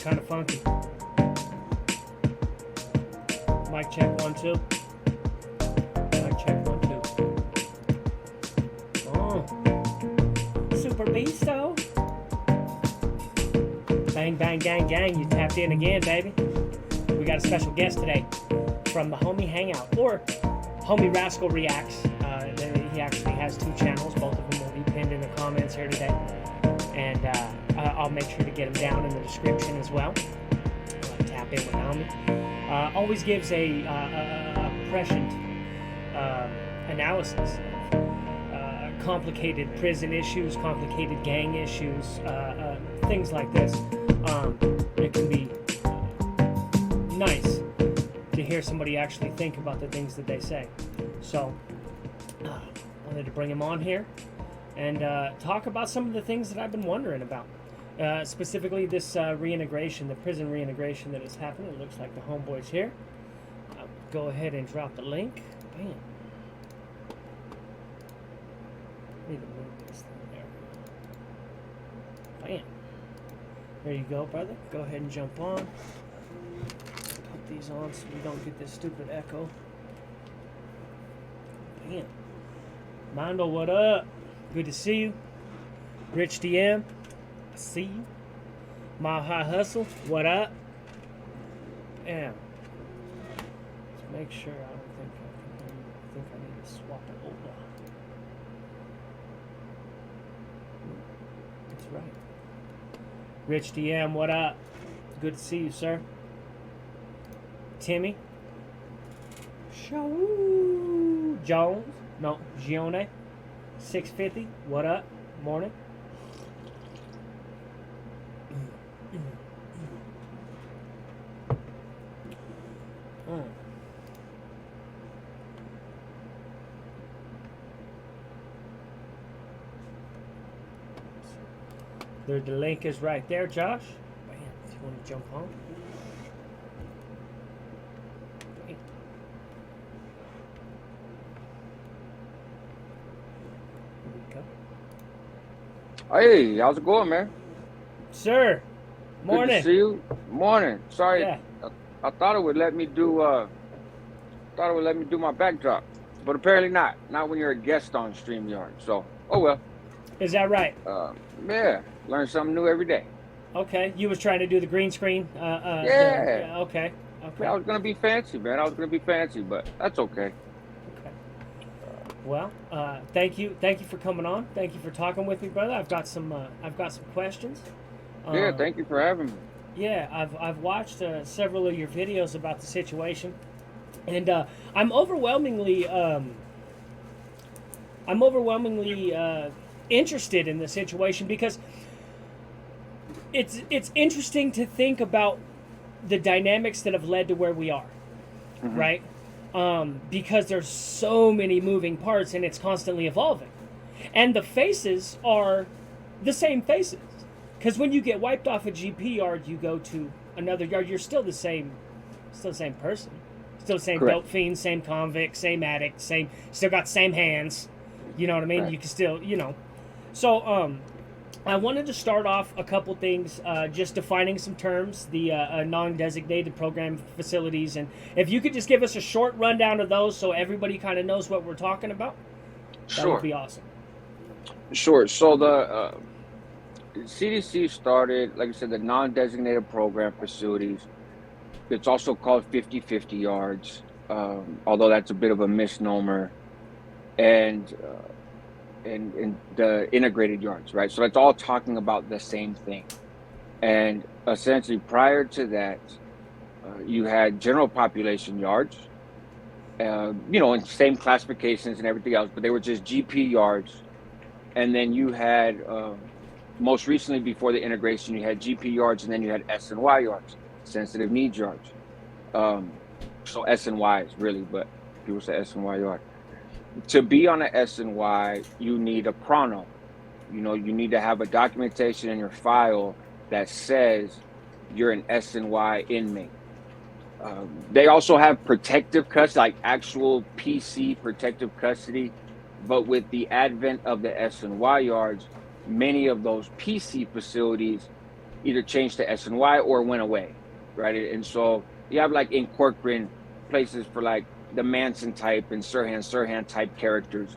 kind of funky. Mic check 1 2. Mic check 1 2. Oh, Super Beasto. Bang bang gang gang. You tapped in again, baby. We got a special guest today from the Homie Hangout or Homie Rascal Reacts. He actually has 2 channels. Both of them will be pinned in the comments here today, and I'll make sure to get them down in the description as well. Tap in with Homie. Always gives a prescient analysis of complicated prison issues, complicated gang issues, things like this. It can be nice to hear somebody actually think about the things that they say. So, wanted to bring him on here and talk about some of the things that I've been wondering about. Specifically this reintegration, the prison reintegration that is happening. It looks like the homeboy's here. I'll go ahead and drop the link. Bam. Need to move this thing there. Bam. There you go, brother. Go ahead and jump on. Put these on so we don't get this stupid echo. Bam. Mondo, what up? Good to see you. Rich DM. See you. Mile High Hustle, what up? Yeah. Let's make sure. I don't think I can. I think I need to swap it over. That's right. Rich DM, what up? Good to see you, sir. Timmy. Show Jones. No, Gione. 650. What up? Morning. The link is right there, Josh. Man, if you want to jump on. Bam. Here we go. Hey, how's it going, man? Sir, morning. Good to see you. Morning. Sorry, Yeah. I thought it would let me do. My backdrop, but apparently not. Not when you're a guest on StreamYard. So, oh well. Is that right? Yeah. Learn something new every day. Okay. You was trying to do the green screen. Yeah. Okay. Okay. I was gonna be fancy, man. But that's okay. Okay. Well, thank you for coming on. Thank you for talking with me, brother. I've got some questions. Yeah. Thank you for having me. Yeah, I've watched several of your videos about the situation, and I'm overwhelmingly interested in the situation because it's interesting to think about the dynamics that have led to where we are, right? Because there's so many moving parts and it's constantly evolving, and the faces are the same faces. Because when you get wiped off a GP yard, you go to another yard. You're still the same person, still the same dope fiend, same convict, same addict, still got the same hands. You know what I mean? Right. You can still, So, I wanted to start off a couple things, just defining some terms, the non-designated program facilities, and if you could just give us a short rundown of those so everybody kind of knows what we're talking about, that would be awesome. Sure. So the CDC started, like I said, the non-designated program facilities. It's also called 50-50 yards, although that's a bit of a misnomer, and the integrated yards, right? So that's all talking about the same thing. And essentially, prior to that, you had general population yards, in same classifications and everything else, but they were just GP yards. And then you had, most recently before the integration, you had GP yards, and then you had SNY yards, sensitive needs yards. So SNY is really, but people say SNY yard. To be on a SNY, you need a chrono. You need to have a documentation in your file that says you're an SNY inmate. They also have protective custody, like actual PC protective custody. But with the advent of the SNY yards, many of those PC facilities either changed to SNY or went away, right? And so you have like in Corcoran places for like the Manson type and Sirhan type characters,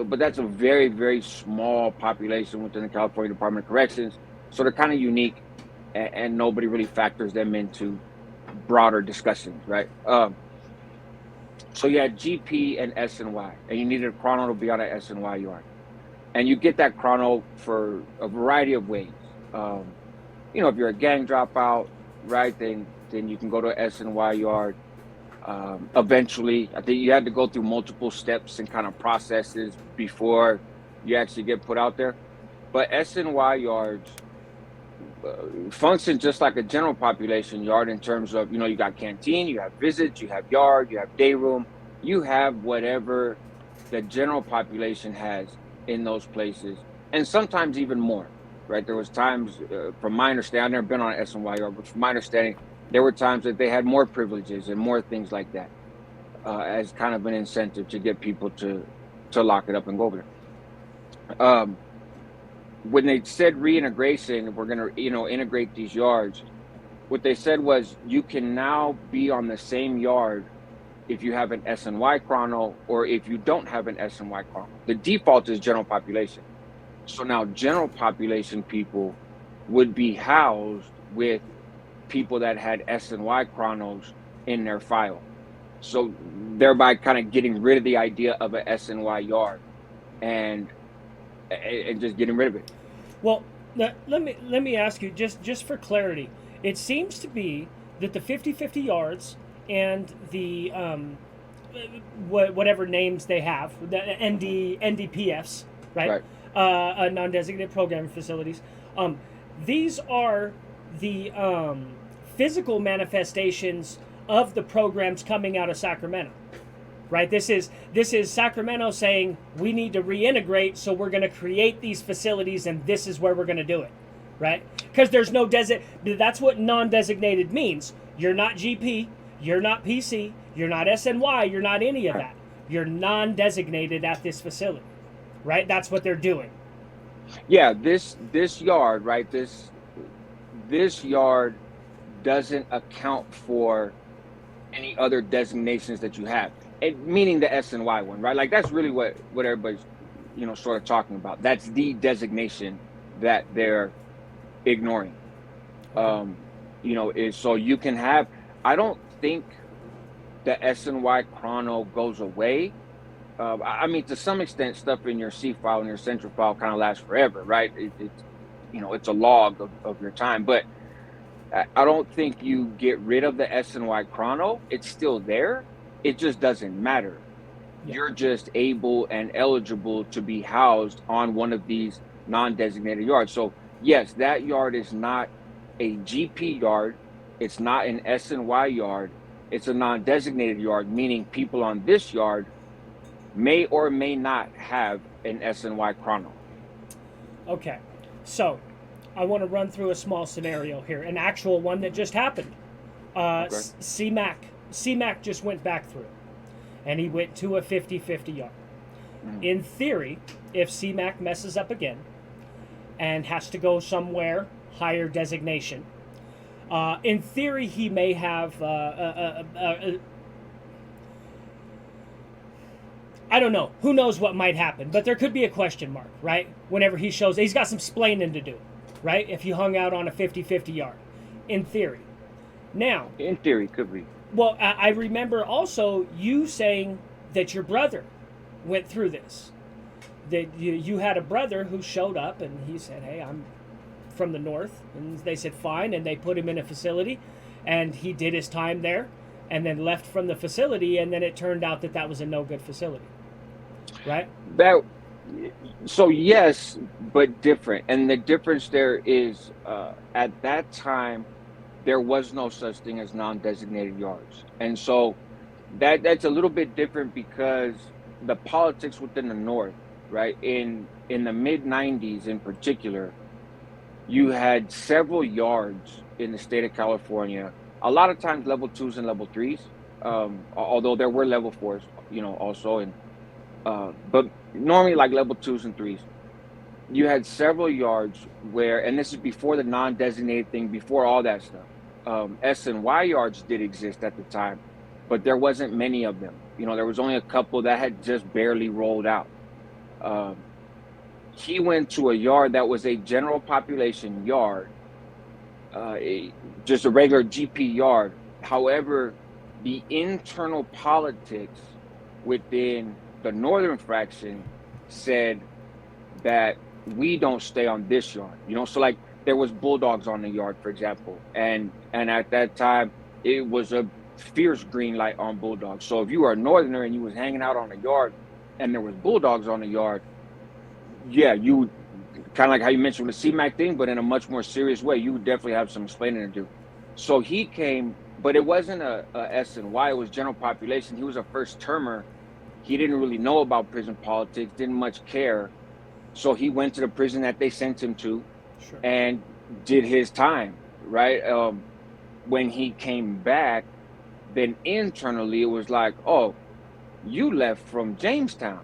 but that's a very, very small population within the California Department of Corrections. So they're kind of unique, and nobody really factors them into broader discussions, right? So you had GP and SNY, and you needed a chrono to be on an SNY yard, and you get that chrono for a variety of ways. If you're a gang dropout, right, then you can go to an SNY yard. Eventually, I think you had to go through multiple steps and kind of processes before you actually get put out there. But SNY yards function just like a general population yard in terms of, you got canteen, you have visits, you have yard, you have day room, you have whatever the general population has in those places, and sometimes even more, right? There was times, from my understanding, I've never been on an SNY yard, but from my understanding, there were times that they had more privileges and more things like that, as kind of an incentive to get people to lock it up and go over there. When they said reintegration, we're going to, integrate these yards, what they said was you can now be on the same yard if you have an SNY chrono or if you don't have an SNY chrono. The default is general population. So now general population people would be housed with people that had SNY chronos in their file. So thereby kind of getting rid of the idea of an SNY yard and just getting rid of it. Well, let me ask you just for clarity. It seems to be that the 50-50 yards and the whatever names they have, the NDPFs, right? Non-designated program facilities. These are the physical manifestations of the programs coming out of Sacramento. Right, this is Sacramento saying we need to reintegrate, so we're going to create these facilities, and this is where we're going to do it, right? Because there's no that's what non-designated means. You're not GP, you're not PC, you're not SNY, you're not any of that. You're non-designated at this facility, right? That's what they're doing. Yeah, this yard, right? This yard doesn't account for any other designations that you have. Meaning the SNY one, right? Like that's really what everybody's, sort of talking about. That's the designation that they're ignoring. Is so you can have. I don't think the SNY chrono goes away. I mean, to some extent, stuff in your C file and your central file kind of lasts forever, right? It's a log of your time, but I don't think you get rid of the SNY chrono. It's still there. It just doesn't matter. Yeah. You're just able and eligible to be housed on one of these non-designated yards. So yes, that yard is not a GP yard. It's not an SNY yard. It's a non-designated yard, meaning people on this yard may or may not have an SNY chrono. Okay, so I want to run through a small scenario here, an actual one that just happened. Okay. CMAC just went back through, and he went to a 50-50 yard. In theory, if CMAC messes up again and has to go somewhere higher designation, in theory he may have I don't know. Who knows what might happen, but there could be a question mark, right? Whenever he shows, he's got some splaining to do, right? If he hung out on a 50-50 yard, in theory. Now, in theory, could be. Well, I remember also you saying that your brother went through this. That you had a brother who showed up and he said, hey, I'm from the north. And they said, fine. And they put him in a facility and he did his time there and then left from the facility. And then it turned out that was a no good facility. Right? So yes, but different. And the difference there is at that time, there was no such thing as non-designated yards. And so that's a little bit different because the politics within the North, right? In the mid-90s in particular, you had several yards in the state of California, a lot of times level 2s and level 3s, although there were level 4s, also. But normally like level 2s and 3s, you had several yards where, and this is before the non-designated thing, before all that stuff. SNY yards did exist at the time, but there wasn't many of them. There was only a couple that had just barely rolled out. He went to a yard that was a general population yard, just a regular GP yard. However, the internal politics within the northern fraction said that we don't stay on this yard. So like there was bulldogs on the yard, for example, and at that time it was a fierce green light on bulldogs. So if you were a northerner and you was hanging out on the yard and there was bulldogs on the yard, yeah, you would, kind of like how you mentioned with the CMAC thing, but in a much more serious way, you would definitely have some explaining to do. So he came, but it wasn't a SNY, it was general population. He was a first termer. He didn't really know about prison politics, didn't much care. So he went to the prison that they sent him to, Sure. and did his time, right? When he came back, then internally it was like, oh, you left from Jamestown.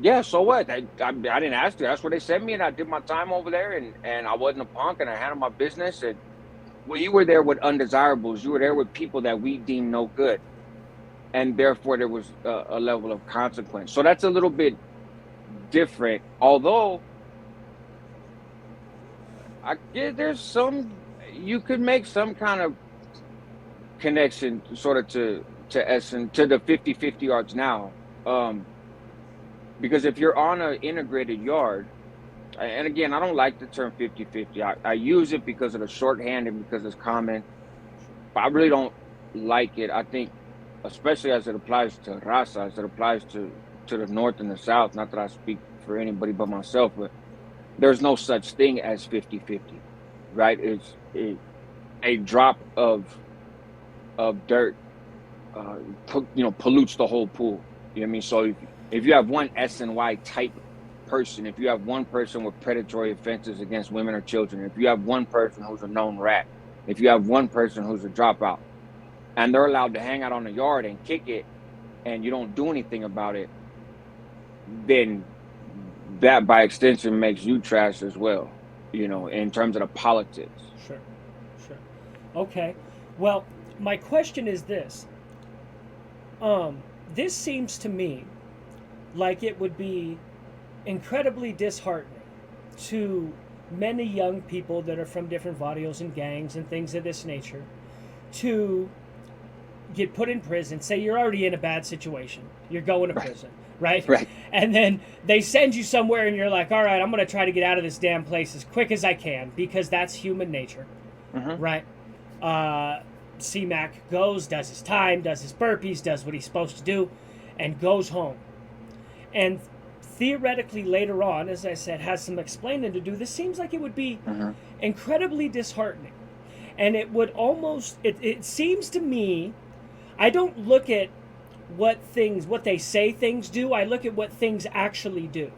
Yeah, so what? I didn't ask you. That's where they sent me, and I did my time over there, and I wasn't a punk, and I handled my business. And well, you were there with undesirables. You were there with people that we deemed no good, and therefore there was a level of consequence. So that's a little bit different. Although, there's some, you could make some kind of connection sort of to the 50-50 yards now. Because if you're on an integrated yard, and again, I don't like the term 50-50. I use it because of the shorthand and because it's common, but I really don't like it. I think, especially as it applies to Raza, as it applies to the North and the South, not that I speak for anybody but myself, but there's no such thing as 50-50, right? It's a drop of dirt, pollutes the whole pool. You know what I mean? So if you have one SNY type person, if you have one person with predatory offenses against women or children, if you have one person who's a known rat, if you have one person who's a dropout, and they're allowed to hang out on the yard and kick it, and you don't do anything about it, then that by extension makes you trash as well, in terms of the politics. Sure. Okay. Well, my question is this. This seems to me like it would be incredibly disheartening to many young people that are from different barrios and gangs and things of this nature to get put in prison. Say you're already in a bad situation. You're going to prison, right? Right. And then they send you somewhere and you're like, all right, I'm going to try to get out of this damn place as quick as I can because that's human nature, right? CMAC goes, does his time, does his burpees, does what he's supposed to do, and goes home. And theoretically later on, as I said, has some explaining to do. This seems like it would be incredibly disheartening. And it would almost, it seems to me, I don't look at what they say things do. I look at what things actually do.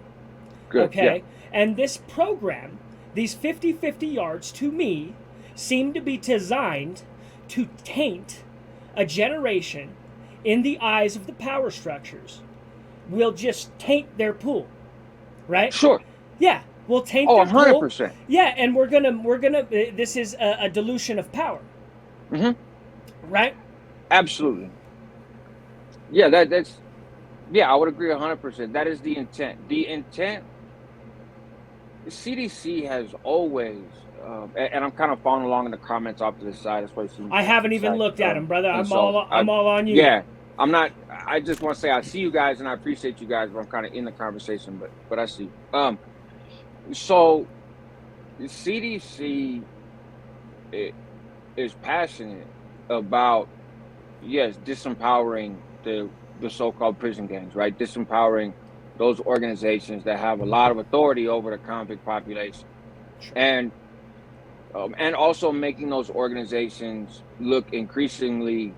Good. Okay? Yeah. And this program, these 50-50 yards, to me, seem to be designed to taint a generation in the eyes of the power structures. Will just taint their pool, right? Sure. Yeah, we'll taint their 100%. pool. Yeah, and we're gonna. This is a dilution of power. Right. Absolutely. Yeah, that's. Yeah, I would agree 100%. That is the intent. The intent. The CDC has always, and I'm kind of following along in the comments off to the side. That's why I haven't even looked at them, brother. I'm all on you. Yeah. I'm not. I just want to say I see you guys and I appreciate you guys, but I'm kind of in the conversation. But I see. So, the CDC is passionate about disempowering the so-called prison gangs, right? Disempowering those organizations that have a lot of authority over the convict population, and also making those organizations look increasingly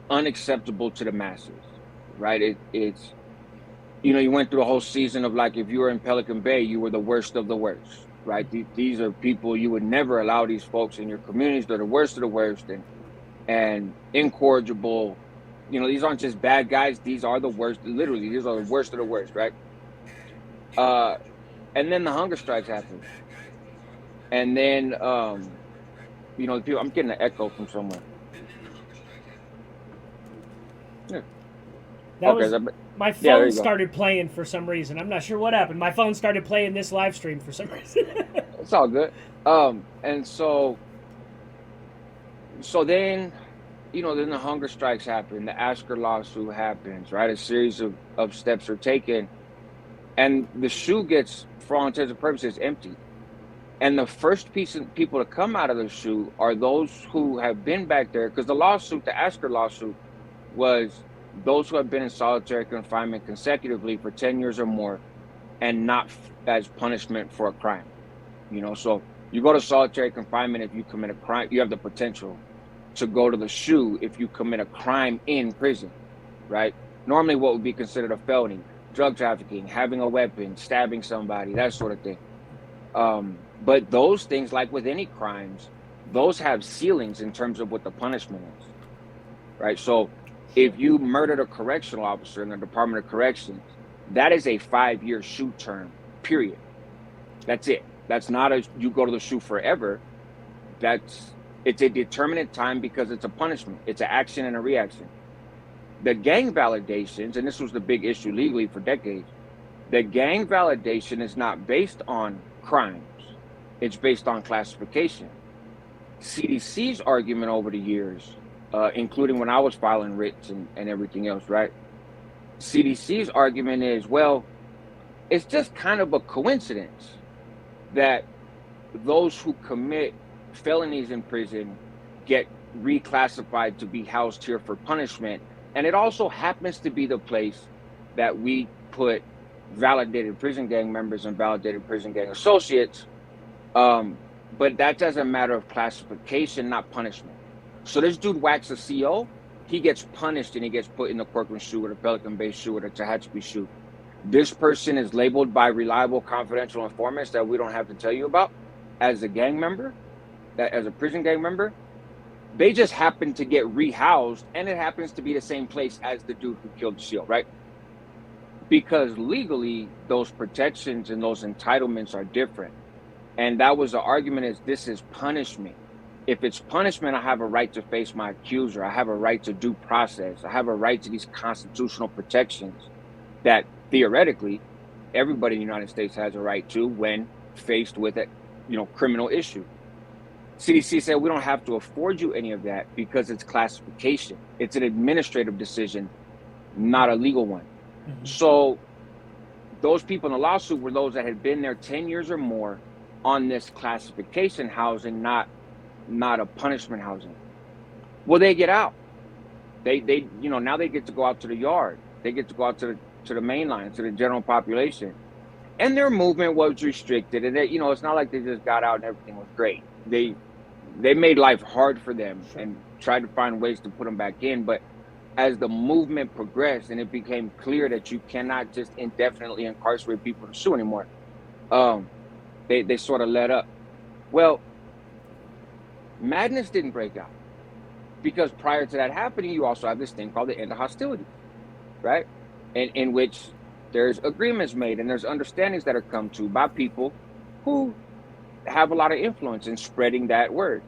unacceptable to the masses, right? It's you went through a whole season of like, if you were in Pelican Bay, you were the worst of the worst, right? These are people you would never allow these folks in your communities. They're the worst of the worst and incorrigible. These aren't just bad guys. These are the worst. Literally, these are the worst of the worst, right? And then the hunger strikes happened. And then, people, I'm getting an echo from somewhere. Yeah. That Okay. was my Yeah, there phone you go. started playing for some reason. I'm not sure what happened. My phone started playing this live stream for some reason. It's all good. And so then, then the hunger strikes happen, the Asker lawsuit happens, right? A series of steps are taken, and the shoe gets, for all intents and purposes, empty. And the first piece of people to come out of the shoe are those who have been back there, because the Asker lawsuit, was those who have been in solitary confinement consecutively for 10 years or more, and not as punishment for a crime. So you go to solitary confinement if you commit a crime. You have the potential to go to the shoe if you commit a crime in prison, right? Normally, what would be considered a felony: drug trafficking, having a weapon, stabbing somebody, that sort of thing. But those things, like with any crimes, those have ceilings in terms of what the punishment is, right? So if you murdered a correctional officer in the Department of Corrections, that is a 5-year shoe term, period. That's it. That's not you go to the shoe forever. It's a determinate time because it's a punishment. It's an action and a reaction. The gang validations, and this was the big issue legally for decades, the gang validation is not based on crimes. It's based on classification. CDC's argument over the years, including when I was filing writs and everything else, right? CDC's argument is, well, it's just kind of a coincidence that those who commit felonies in prison get reclassified to be housed here for punishment. And it also happens to be the place that we put validated prison gang members and validated prison gang associates. But that doesn't matter of classification, not punishment. So this dude whacks a CO, he gets punished and he gets put in the Corcoran shoe or the Pelican Bay shoe or the Tehachapi shoe. This person is labeled by reliable confidential informants that we don't have to tell you about as a gang member, as a prison gang member. They just happen to get rehoused, and it happens to be the same place as the dude who killed the seal, right? Because legally, those protections and those entitlements are different. And that was the argument, is this is punishment. If it's punishment, I have a right to face my accuser. I have a right to due process. I have a right to these constitutional protections that theoretically everybody in the United States has a right to when faced with a criminal issue. CDC said we don't have to afford you any of that because it's classification. It's an administrative decision, not a legal one. Mm-hmm. So those people in the lawsuit were those that had been there 10 years or more on this classification housing, not a punishment housing. Well, they get out. They now they get to go out to the yard. They get to go out to the main line, to the general population. And their movement was restricted. And it's not like they just got out and everything was great. They made life hard for them and tried to find ways to put them back in. But as the movement progressed and it became clear that you cannot just indefinitely incarcerate people in the shoe anymore, they sort of let up. Well, madness didn't break out, because prior to that happening, you also have this thing called the end of hostility, right? In which there's agreements made and there's understandings that are come to by people who have a lot of influence in spreading that word.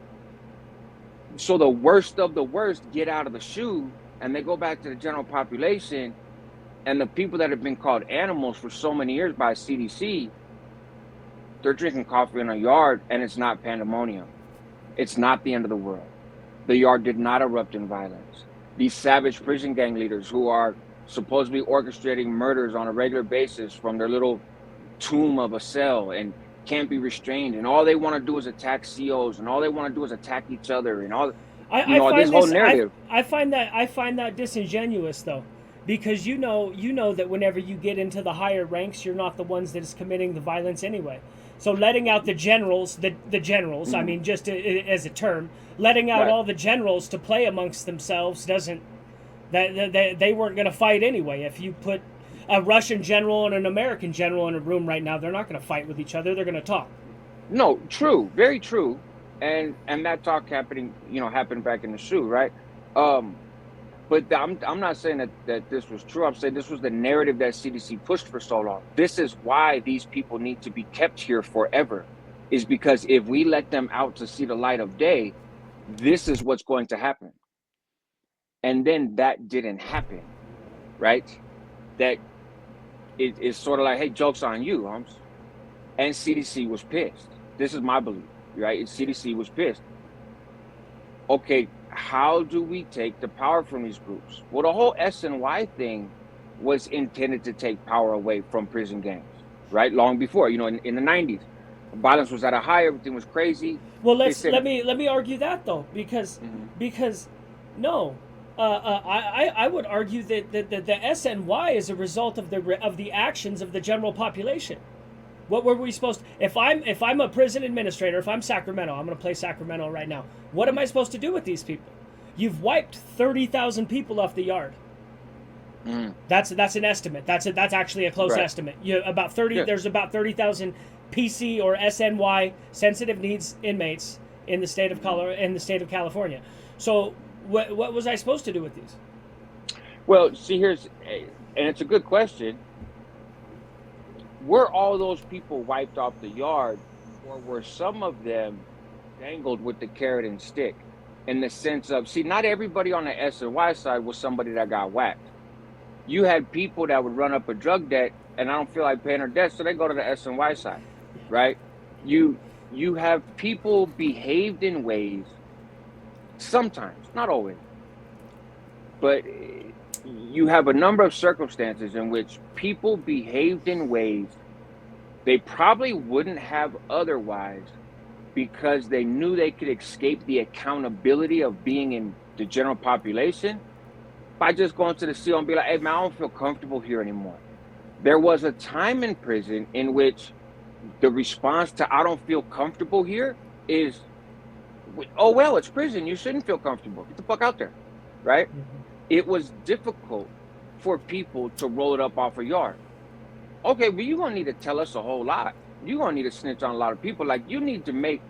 So the worst of the worst get out of the shoe and they go back to the general population, and the people that have been called animals for so many years by CDC, they're drinking coffee in a yard, and it's not pandemonium. It's not the end of the world. The yard did not erupt in violence. These savage prison gang leaders who are supposedly orchestrating murders on a regular basis from their little tomb of a cell and can't be restrained, and all they want to do is attack COs, and all they want to do is attack each other, and all this whole narrative. I find that disingenuous, though, because you know that whenever you get into the higher ranks, you're not the ones that is committing the violence anyway. So letting out the generals, the generals, I mean, just as a term, letting out all the generals to play amongst themselves doesn't. They weren't going to fight anyway. If you put a Russian general and an American general in a room right now, they're not going to fight with each other. They're going to talk. No, true, very true, and that talk happened back in the shoe, right? But I'm not saying that this was true. I'm saying this was the narrative that CDC pushed for so long. This is why these people need to be kept here forever, is because if we let them out to see the light of day, this is what's going to happen. And then that didn't happen, right? That it is sort of like, hey, joke's on you, Holmes. And CDC was pissed. This is my belief, right? CDC was pissed. Okay, how do we take the power from these groups? Well, the whole SNY thing was intended to take power away from prison gangs, right? Long before, in the 90s, violence was at a high, everything was crazy. Well, let me argue that though, because no, I would argue that the SNY is a result of the actions of the general population. What were we supposed to, if I'm a prison administrator, if I'm Sacramento, I'm going to play Sacramento right now. What am I supposed to do with these people? You've wiped 30,000 people off the yard. That's an estimate. That's actually a close estimate. About 30. Yeah. There's about 30,000 PC or SNY sensitive needs inmates in the state of California. So what was I supposed to do with these? Well, see, and it's a good question. Were all those people wiped off the yard, or were some of them dangled with the carrot and stick? In the sense of, see, not everybody on the SNY side was somebody that got whacked. You had people that would run up a drug debt, and I don't feel like paying their debt, so they go to the SNY side, right? You have people behaved in ways, sometimes, not always, but you have a number of circumstances in which people behaved in ways they probably wouldn't have otherwise, because they knew they could escape the accountability of being in the general population by just going to the CO and be like, hey man, I don't feel comfortable here anymore. There was a time in prison in which the response to I don't feel comfortable here is, oh well, it's prison, you shouldn't feel comfortable, get the fuck out there, right? It was difficult for people to roll it up off a yard. Okay, well, you're going to need to tell us a whole lot. You're going to need to snitch on a lot of people. Like, you need to make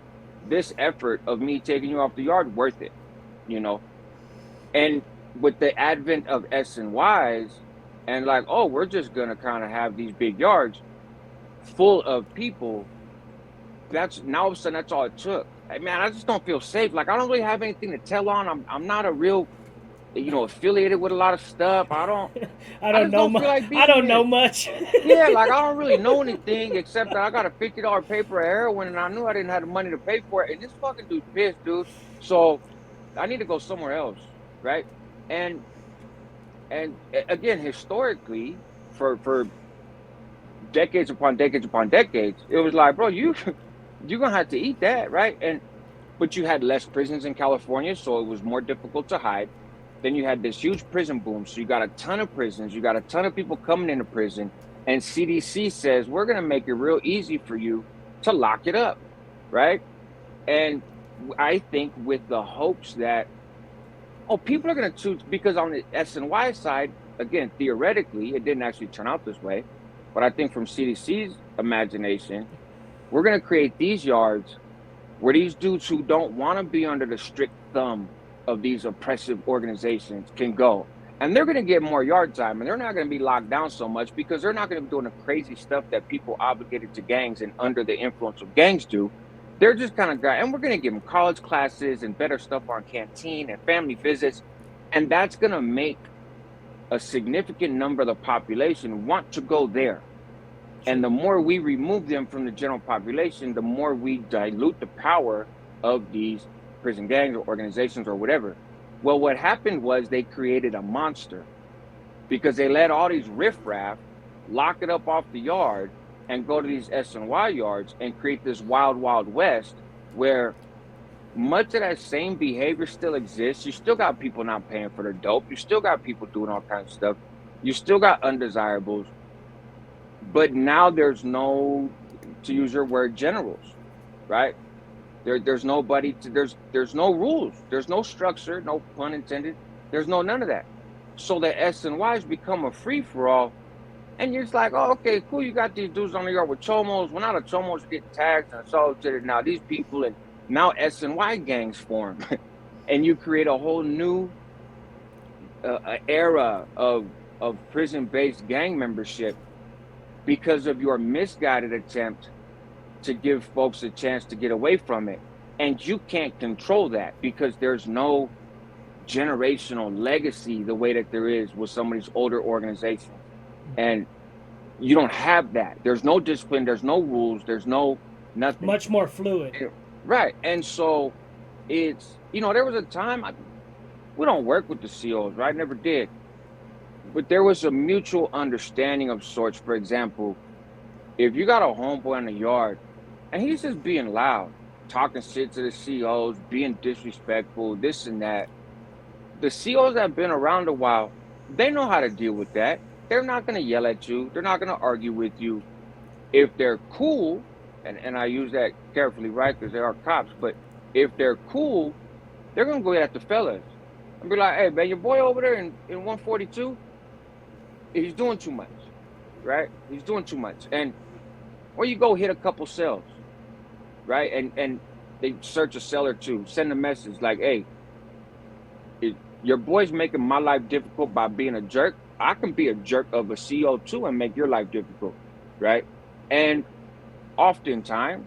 this effort of me taking you off the yard worth it, And with the advent of SNYs and like, oh, we're just going to kind of have these big yards full of people, now all of a sudden that's all it took. Hey, man, I just don't feel safe. Like, I don't really have anything to tell on. I'm not a real affiliated with a lot of stuff. I don't know much. Yeah, like I don't really know anything except that I got a $50 paper of heroin and I knew I didn't have the money to pay for it. And this fucking dude's pissed, dude. So I need to go somewhere else, right? And again, historically, for decades upon decades upon decades, it was like, bro, you're gonna have to eat that, right? But you had less prisons in California, so it was more difficult to hide. Then you had this huge prison boom. So you got a ton of prisons. You got a ton of people coming into prison. And CDC says, we're going to make it real easy for you to lock it up, right? And I think with the hopes that, people are going to choose, because on the SNY side, again, theoretically, it didn't actually turn out this way. But I think from CDC's imagination, we're going to create these yards where these dudes who don't want to be under the strict thumb of these oppressive organizations can go, and they're going to get more yard time, and they're not going to be locked down so much because they're not going to be doing the crazy stuff that people obligated to gangs and under the influence of gangs do. They're just kind of and we're going to give them college classes and better stuff on canteen and family visits, and that's going to make a significant number of the population want to go there. And the more we remove them from the general population, the more we dilute the power of these prison gangs or organizations or whatever. Well, what happened was they created a monster because they let all these riffraff lock it up off the yard and go to these SNY yards and create this wild, wild west where much of that same behavior still exists. You still got people not paying for their dope. You still got people doing all kinds of stuff. You still got undesirables. But now there's no, to use your word, generals, right? There's nobody there's no rules, there's no structure, no pun intended, there's none of that. So the SNYs become a free-for-all, and you're just like, oh, okay, cool, you got these dudes on the yard with chomos. Well, now the chomos get tagged and assaulted, now these people, and now SNY gangs form. And you create a whole new an era of prison-based gang membership because of your misguided attempt to give folks a chance to get away from it. And you can't control that because there's no generational legacy the way that there is with some of these older organizations. And you don't have that. There's no discipline, there's no rules, there's no nothing. Much more fluid. Right. And so it's, there was a time, we don't work with the COs, right? Never did. But there was a mutual understanding of sorts. For example, if you got a homeboy in the yard and he's just being loud, talking shit to the COs, being disrespectful, this and that, the COs that have been around a while, they know how to deal with that. They're not going to yell at you. They're not going to argue with you. If they're cool, and I use that carefully, right, because they are cops, but if they're cool, they're going to go at the fellas and be like, hey, man, your boy over there in 142, he's doing too much, right? He's doing too much. And or you go hit a couple cells, right? And they search a cell or two, send a message like, hey, your boy's making my life difficult by being a jerk. I can be a jerk of a CO too and make your life difficult, right? And oftentimes,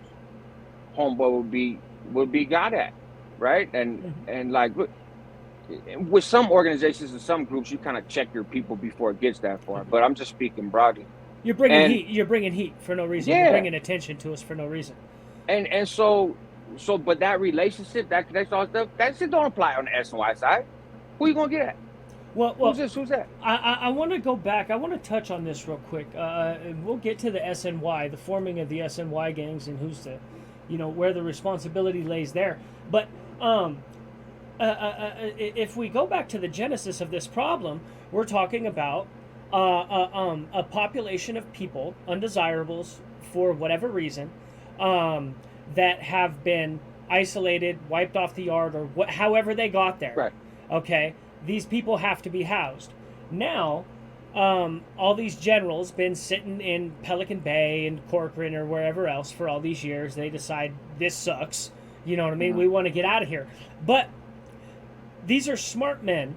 homeboy would be got at, right? And like with some organizations and some groups, you kind of check your people before it gets that far. But I'm just speaking broadly. You're bringing heat. You're bringing heat for no reason. Yeah. You're bringing attention to us for no reason. And so, but that relationship, that connection, all stuff, that shit don't apply on the SNY side. Who you gonna get at? Well, who's this? Who's that? I want to go back. I want to touch on this real quick. We'll get to the SNY, the forming of the SNY gangs, and who's the, where the responsibility lays there. But if we go back to the genesis of this problem, we're talking about a population of people, undesirables for whatever reason, that have been isolated, wiped off the yard, or however they got there. Right. Okay, these people have to be housed. Now, all these generals been sitting in Pelican Bay and Corcoran or wherever else for all these years. They decide this sucks. You know what I mean? Mm-hmm. We want to get out of here. But these are smart men,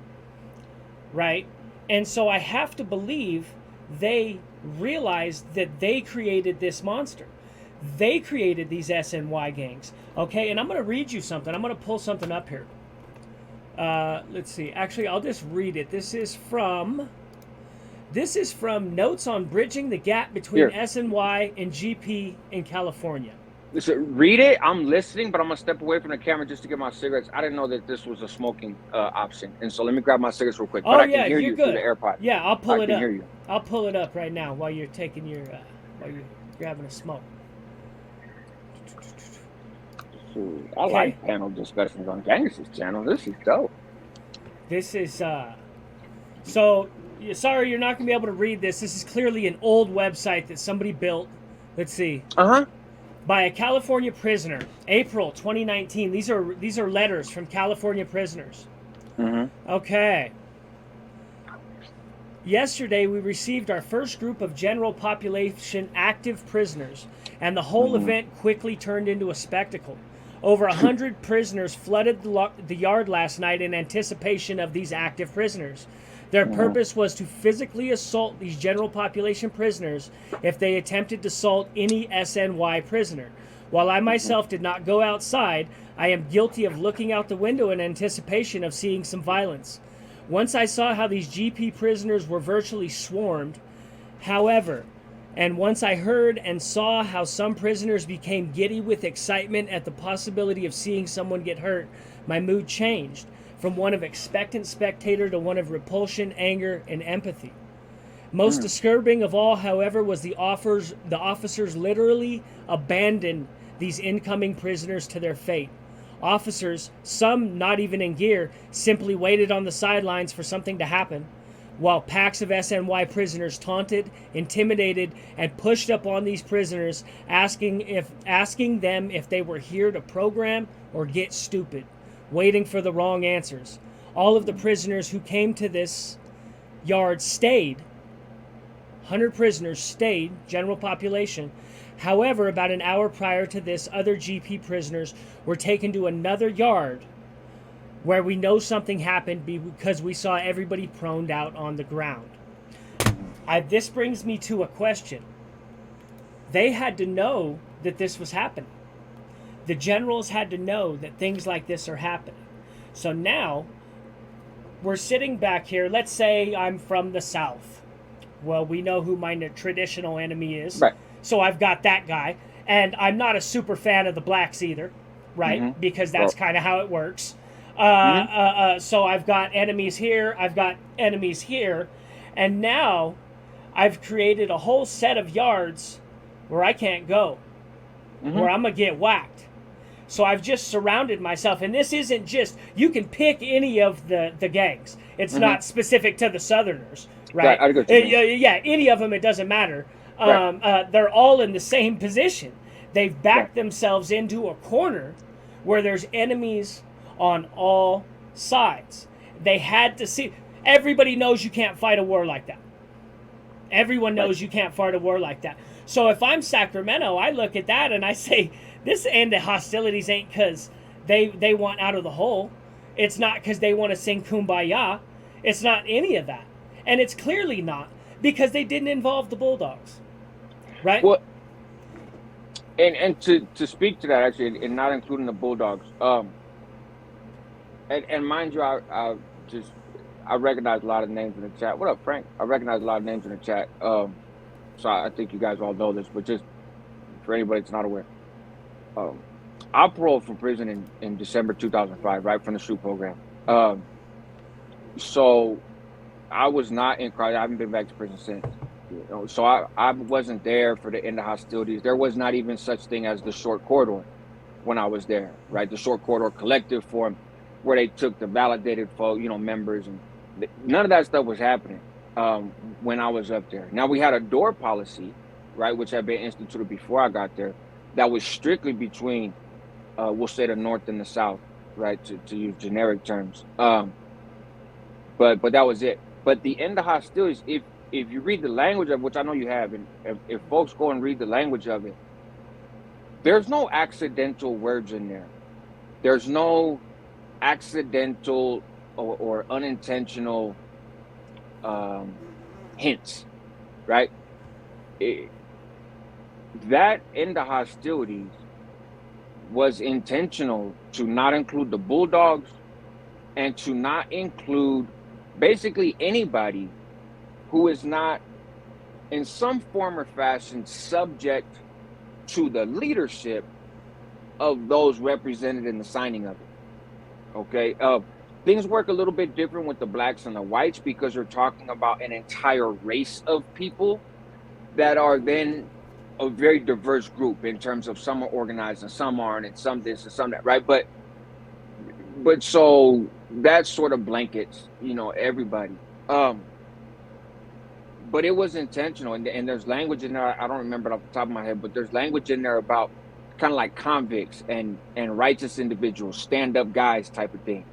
right? And so I have to believe they realized that they created this monster. They created these SNY gangs. Okay, and I'm going to read you something. I'm going to pull something up here. Let's see. Actually, I'll just read it. This is from Notes on Bridging the Gap Between SNY and GP in California. Listen, read it. I'm listening, but I'm going to step away from the camera just to get my cigarettes. I didn't know that this was a smoking option. And so let me grab my cigarettes real quick. Oh, but I yeah, can hear you're you good. through the AirPod. Yeah, I'll pull it up. Hear you. I'll pull it up right now while you're taking your, while you're grabbing a smoke. I like panel discussions on Gangish's channel. This is dope. This is, so, sorry you're not going to be able to read this. This is clearly an old website that somebody built. Let's see. By a California prisoner, April 2019. These are letters from California prisoners. Okay. Yesterday, we received our first group of general population active prisoners, and the whole event quickly turned into a spectacle. Over 100 prisoners flooded the yard last night in anticipation of these active prisoners. Their purpose was to physically assault these general population prisoners if they attempted to assault any SNY prisoner. While I myself did not go outside, I am guilty of looking out the window in anticipation of seeing some violence. Once I saw how these GP prisoners were virtually swarmed, however, and once I heard and saw how some prisoners became giddy with excitement at the possibility of seeing someone get hurt, my mood changed from one of expectant spectator to one of repulsion, anger, and empathy. Most disturbing of all, however, was the officers literally abandoned these incoming prisoners to their fate. Officers, some not even in gear, simply waited on the sidelines for something to happen, while packs of SNY prisoners taunted, intimidated, and pushed up on these prisoners, asking them if they were here to program or get stupid, waiting for the wrong answers. All of the prisoners who came to this yard stayed. 100 prisoners stayed, general population. However, about an hour prior to this, other GP prisoners were taken to another yard where we know something happened because we saw everybody proned out on the ground. This brings me to a question. They had to know that this was happening. The generals had to know that things like this are happening. So now we're sitting back here. Let's say I'm from the South. Well, we know who my traditional enemy is. Right. So I've got that guy. And I'm not a super fan of the blacks either, right? Because that's kind of how it works. So I've got enemies here. I've got enemies here. And now I've created a whole set of yards where I can't go, where I'm going to get whacked. So I've just surrounded myself. And this isn't just, you can pick any of the gangs. It's not specific to the Southerners, right? Yeah, any of them, it doesn't matter. They're all in the same position. They've backed themselves into a corner where there's enemies on all sides. They had to see. Everybody knows you can't fight a war like that. Everyone knows you can't fight a war like that. So if I'm Sacramento, I look at that and I say, this end of hostilities ain't because they want out of the hole. It's not because they want to sing Kumbaya. It's not any of that. And it's clearly not because they didn't involve the Bulldogs. Right? Well, and to speak to that, actually, and not including the Bulldogs, and mind you, I recognize a lot of names in the chat. What up, Frank? I recognize a lot of names in the chat. So I think you guys all know this, but just for anybody that's not aware, I paroled from prison in December 2005, right from the SHU program. So I was not in Christ. I haven't been back to prison since. So I wasn't there for the end of hostilities. There was not even such thing as the short corridor when I was there, right? The short corridor collective form where they took the validated folk, members, and none of that stuff was happening when I was up there. Now we had a door policy, right, which had been instituted before I got there, that was strictly between, we'll say, the North and the South, right, to use generic terms. But that was it. But the end of hostilities, if you read the language of which I know you have, and if folks go and read the language of it, there's no accidental words in there. There's no accidental or unintentional hints, right? That end of hostilities was intentional to not include the Bulldogs and to not include basically anybody who is not in some form or fashion subject to the leadership of those represented in the signing of it. Okay, things work a little bit different with the blacks and the whites because you're talking about an entire race of people that are then a very diverse group in terms of some are organized and some aren't, and some this and some that, right? But so that sort of blankets, everybody. But it was intentional, and there's language in there. I don't remember it off the top of my head, but there's language in there about kind of like convicts and righteous individuals, stand-up guys type of thing.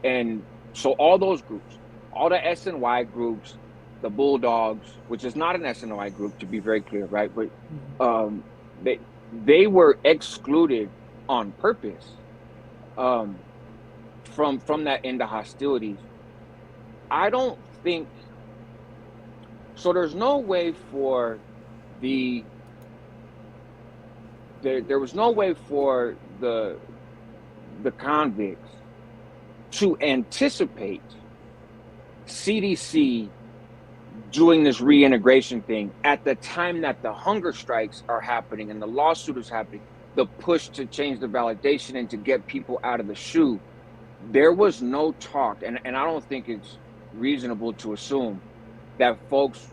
And so all those groups, all the SNY groups, the Bulldogs, which is not an SNY group, to be very clear, right? But they were excluded on purpose from that end of hostilities. I don't think so. There's no way for there was no way for the convicts to anticipate CDC doing this reintegration thing at the time that the hunger strikes are happening and the lawsuit is happening, the push to change the validation and to get people out of the SHU. There was no talk, and I don't think it's reasonable to assume that folks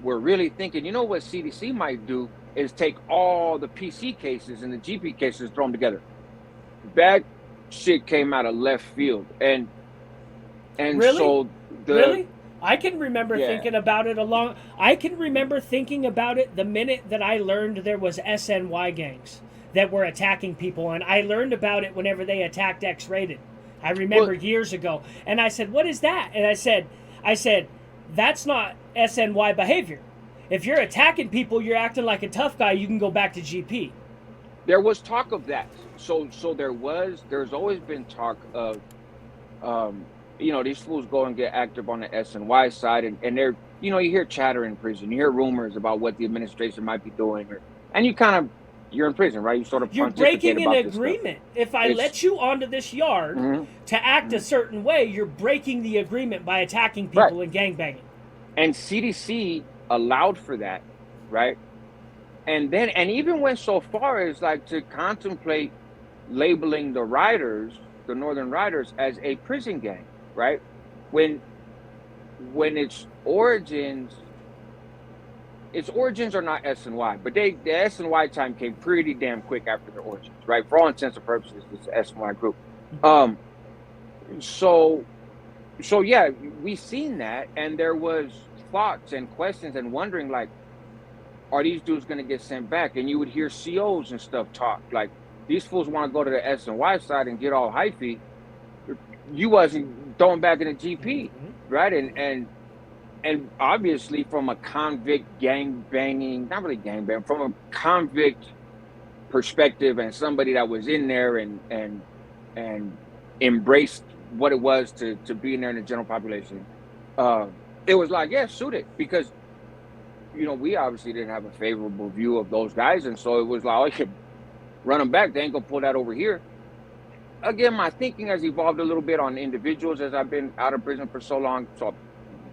were really thinking, what CDC might do is take all the PC cases and the GP cases, throw them together. That shit came out of left field, and really? So really, I can remember thinking about it I can remember thinking about it the minute that I learned there was SNY gangs that were attacking people, and I learned about it whenever they attacked X-Rated. I remember years ago, and I said, "What is that?" And I said, "That's not SNY behavior. If you're attacking people, you're acting like a tough guy. You can go back to GP." there was talk of that. So there's always been talk of, these fools go and get active on the SNY side, and they're, you hear chatter in prison, you hear rumors about what the administration might be doing, and you're in prison, right? You sort of You're pontificate breaking an about this stuff. agreement. If I let you onto this yard to act a certain way, you're breaking the agreement by attacking people and gangbanging. And CDC allowed for that, right? And even went so far as like to contemplate labeling the Northern Riders, as a prison gang, right? When its origins are not SNY, but the SNY time came pretty damn quick after their origins, right? For all intents and purposes, it's the SNY group. So yeah, we seen that, and there was thoughts and questions and wondering, like, are these dudes going to get sent back? And you would hear COs and stuff talk like, these fools want to go to the SNY side and get all hyphy. You wasn't throwing back in the GP, right? And obviously, from a convict gangbanging, not really gangbang, from a convict perspective, and somebody that was in there and embraced what it was to be in there in the general population, it was like, yeah, shoot it, because we obviously didn't have a favorable view of those guys, and so it was like, oh, you could run them back. They ain't gonna pull that over here. Again, my thinking has evolved a little bit on individuals as I've been out of prison for so long.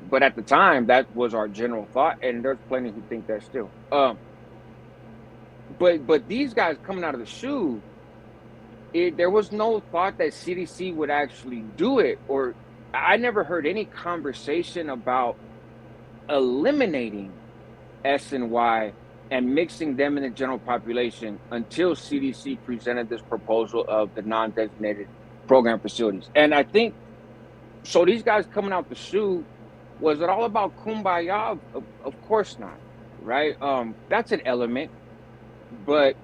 But at the time, that was our general thought, and there's plenty who think that still. But these guys coming out of the SHU, there was no thought that CDC would actually do it, or I never heard any conversation about eliminating SNY and mixing them in the general population until CDC presented this proposal of the non-designated program facilities. And I think, so these guys coming out the SHU, was it all about kumbaya? Of course not, right? That's an element, but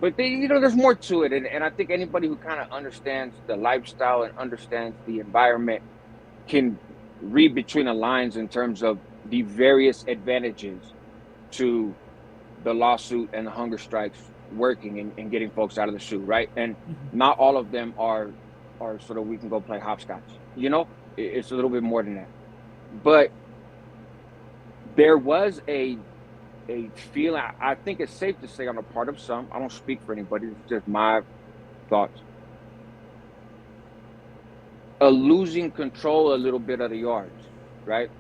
there's more to it. And I think anybody who kind of understands the lifestyle and understands the environment can read between the lines in terms of the various advantages to the lawsuit and the hunger strikes working and getting folks out of the SHU, right? And not all of them are sort of, we can go play hopscotch, it's a little bit more than that. But there was a feeling, I think it's safe to say on the part of some, I don't speak for anybody, it's just my thoughts, a losing control a little bit of the yards, right?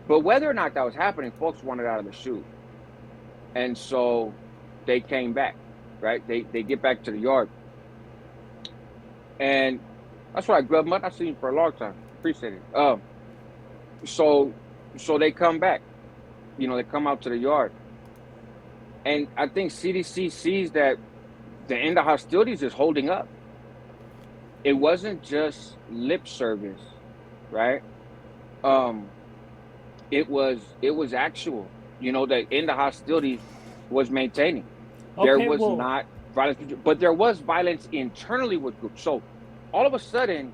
But whether or not that was happening, folks wanted out of the SHU. And so they came back, right? They get back to the yard. And that's why I grew up, I've seen you for a long time. Appreciate it. So they come back. They come out to the yard. And I think CDC sees that the end of hostilities is holding up. It wasn't just lip service, right? It was actual. The end of hostilities was maintaining. There was not violence, but there was violence internally with groups. So all of a sudden,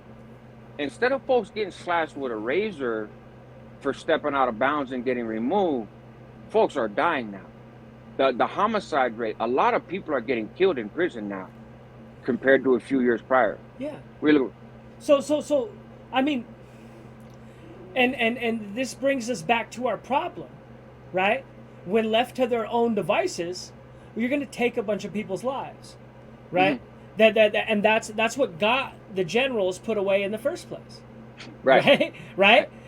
instead of folks getting slashed with a razor for stepping out of bounds and getting removed, folks are dying now. The homicide rate, a lot of people are getting killed in prison now compared to a few years prior. Yeah. Really. So I mean, and this brings us back to our problem, right? When left to their own devices, you're going to take a bunch of people's lives, right? And that's what got the generals put away in the first place, right?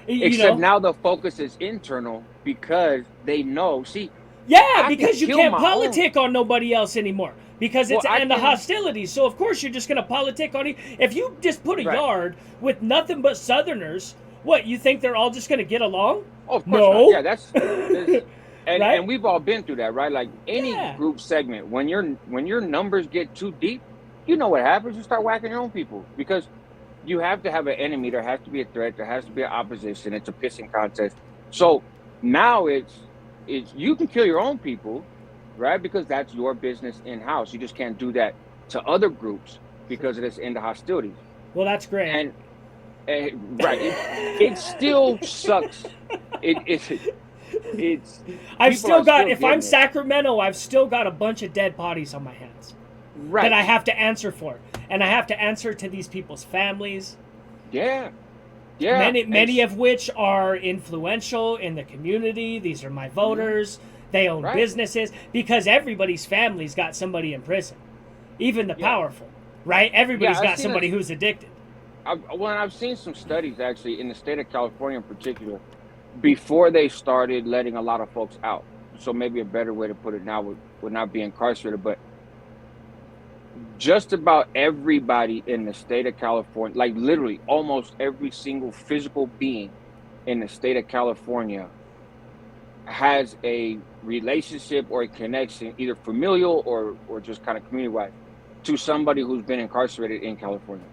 Except now the focus is internal because they know. See, because you can't politic on nobody else anymore because it's an end of hostilities. So of course you're just going to politic on it. If you just put a yard with nothing but Southerners, what, you think they're all just going to get along? Oh, of course not. Yeah, that's and, right? And we've all been through that, right? Like any group segment, when your numbers get too deep, you know what happens? You start whacking your own people because you have to have an enemy. There has to be a threat. There has to be an opposition. It's a pissing contest. So now it's you can kill your own people, right? Because that's your business in-house. You just can't do that to other groups because of this end of hostilities. Well, that's great. And right, it still sucks. it's I've people still are got, still if I'm getting it. Sacramento, I've still got a bunch of dead bodies on my hands that Right. I have to answer for. And I have to answer to these people's families, Yeah. Yeah. many of which are influential in the community. These are my Mhm. voters. They own Right. businesses because everybody's family's got somebody in prison, even the Yeah. powerful, right? Yeah. Everybody's I've got seen somebody us. who's addicted. I've seen some studies actually in the state of California in particular before they started letting a lot of folks out. So maybe a better way to put it now would not be incarcerated, but just about everybody in the state of California, like literally almost every single physical being in the state of California has a relationship or a connection, either familial or just kind of community wise, to somebody who's been incarcerated in California.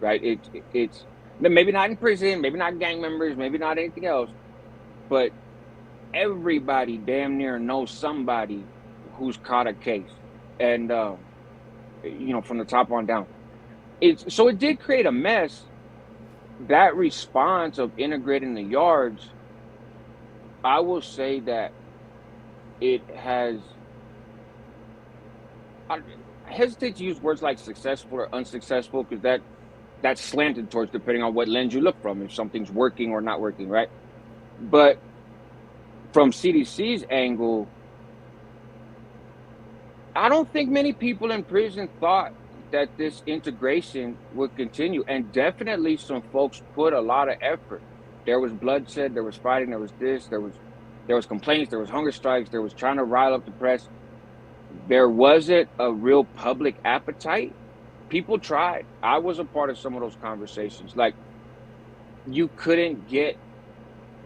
Right? It's maybe not in prison, maybe not gang members, maybe not anything else, but everybody damn near knows somebody who's caught a case, and from the top on down. It's so it did create a mess. That response of integrating the yards, I will say that it has. I hesitate to use words like successful or unsuccessful because that's slanted towards depending on what lens you look from, if something's working or not working, right? But from CDC's angle, I don't think many people in prison thought that this integration would continue. And definitely some folks put a lot of effort. There was bloodshed, there was fighting, there was this, there was complaints, there was hunger strikes, there was trying to rile up the press. There wasn't a real public appetite. People tried. I was a part of some of those conversations. Like you couldn't get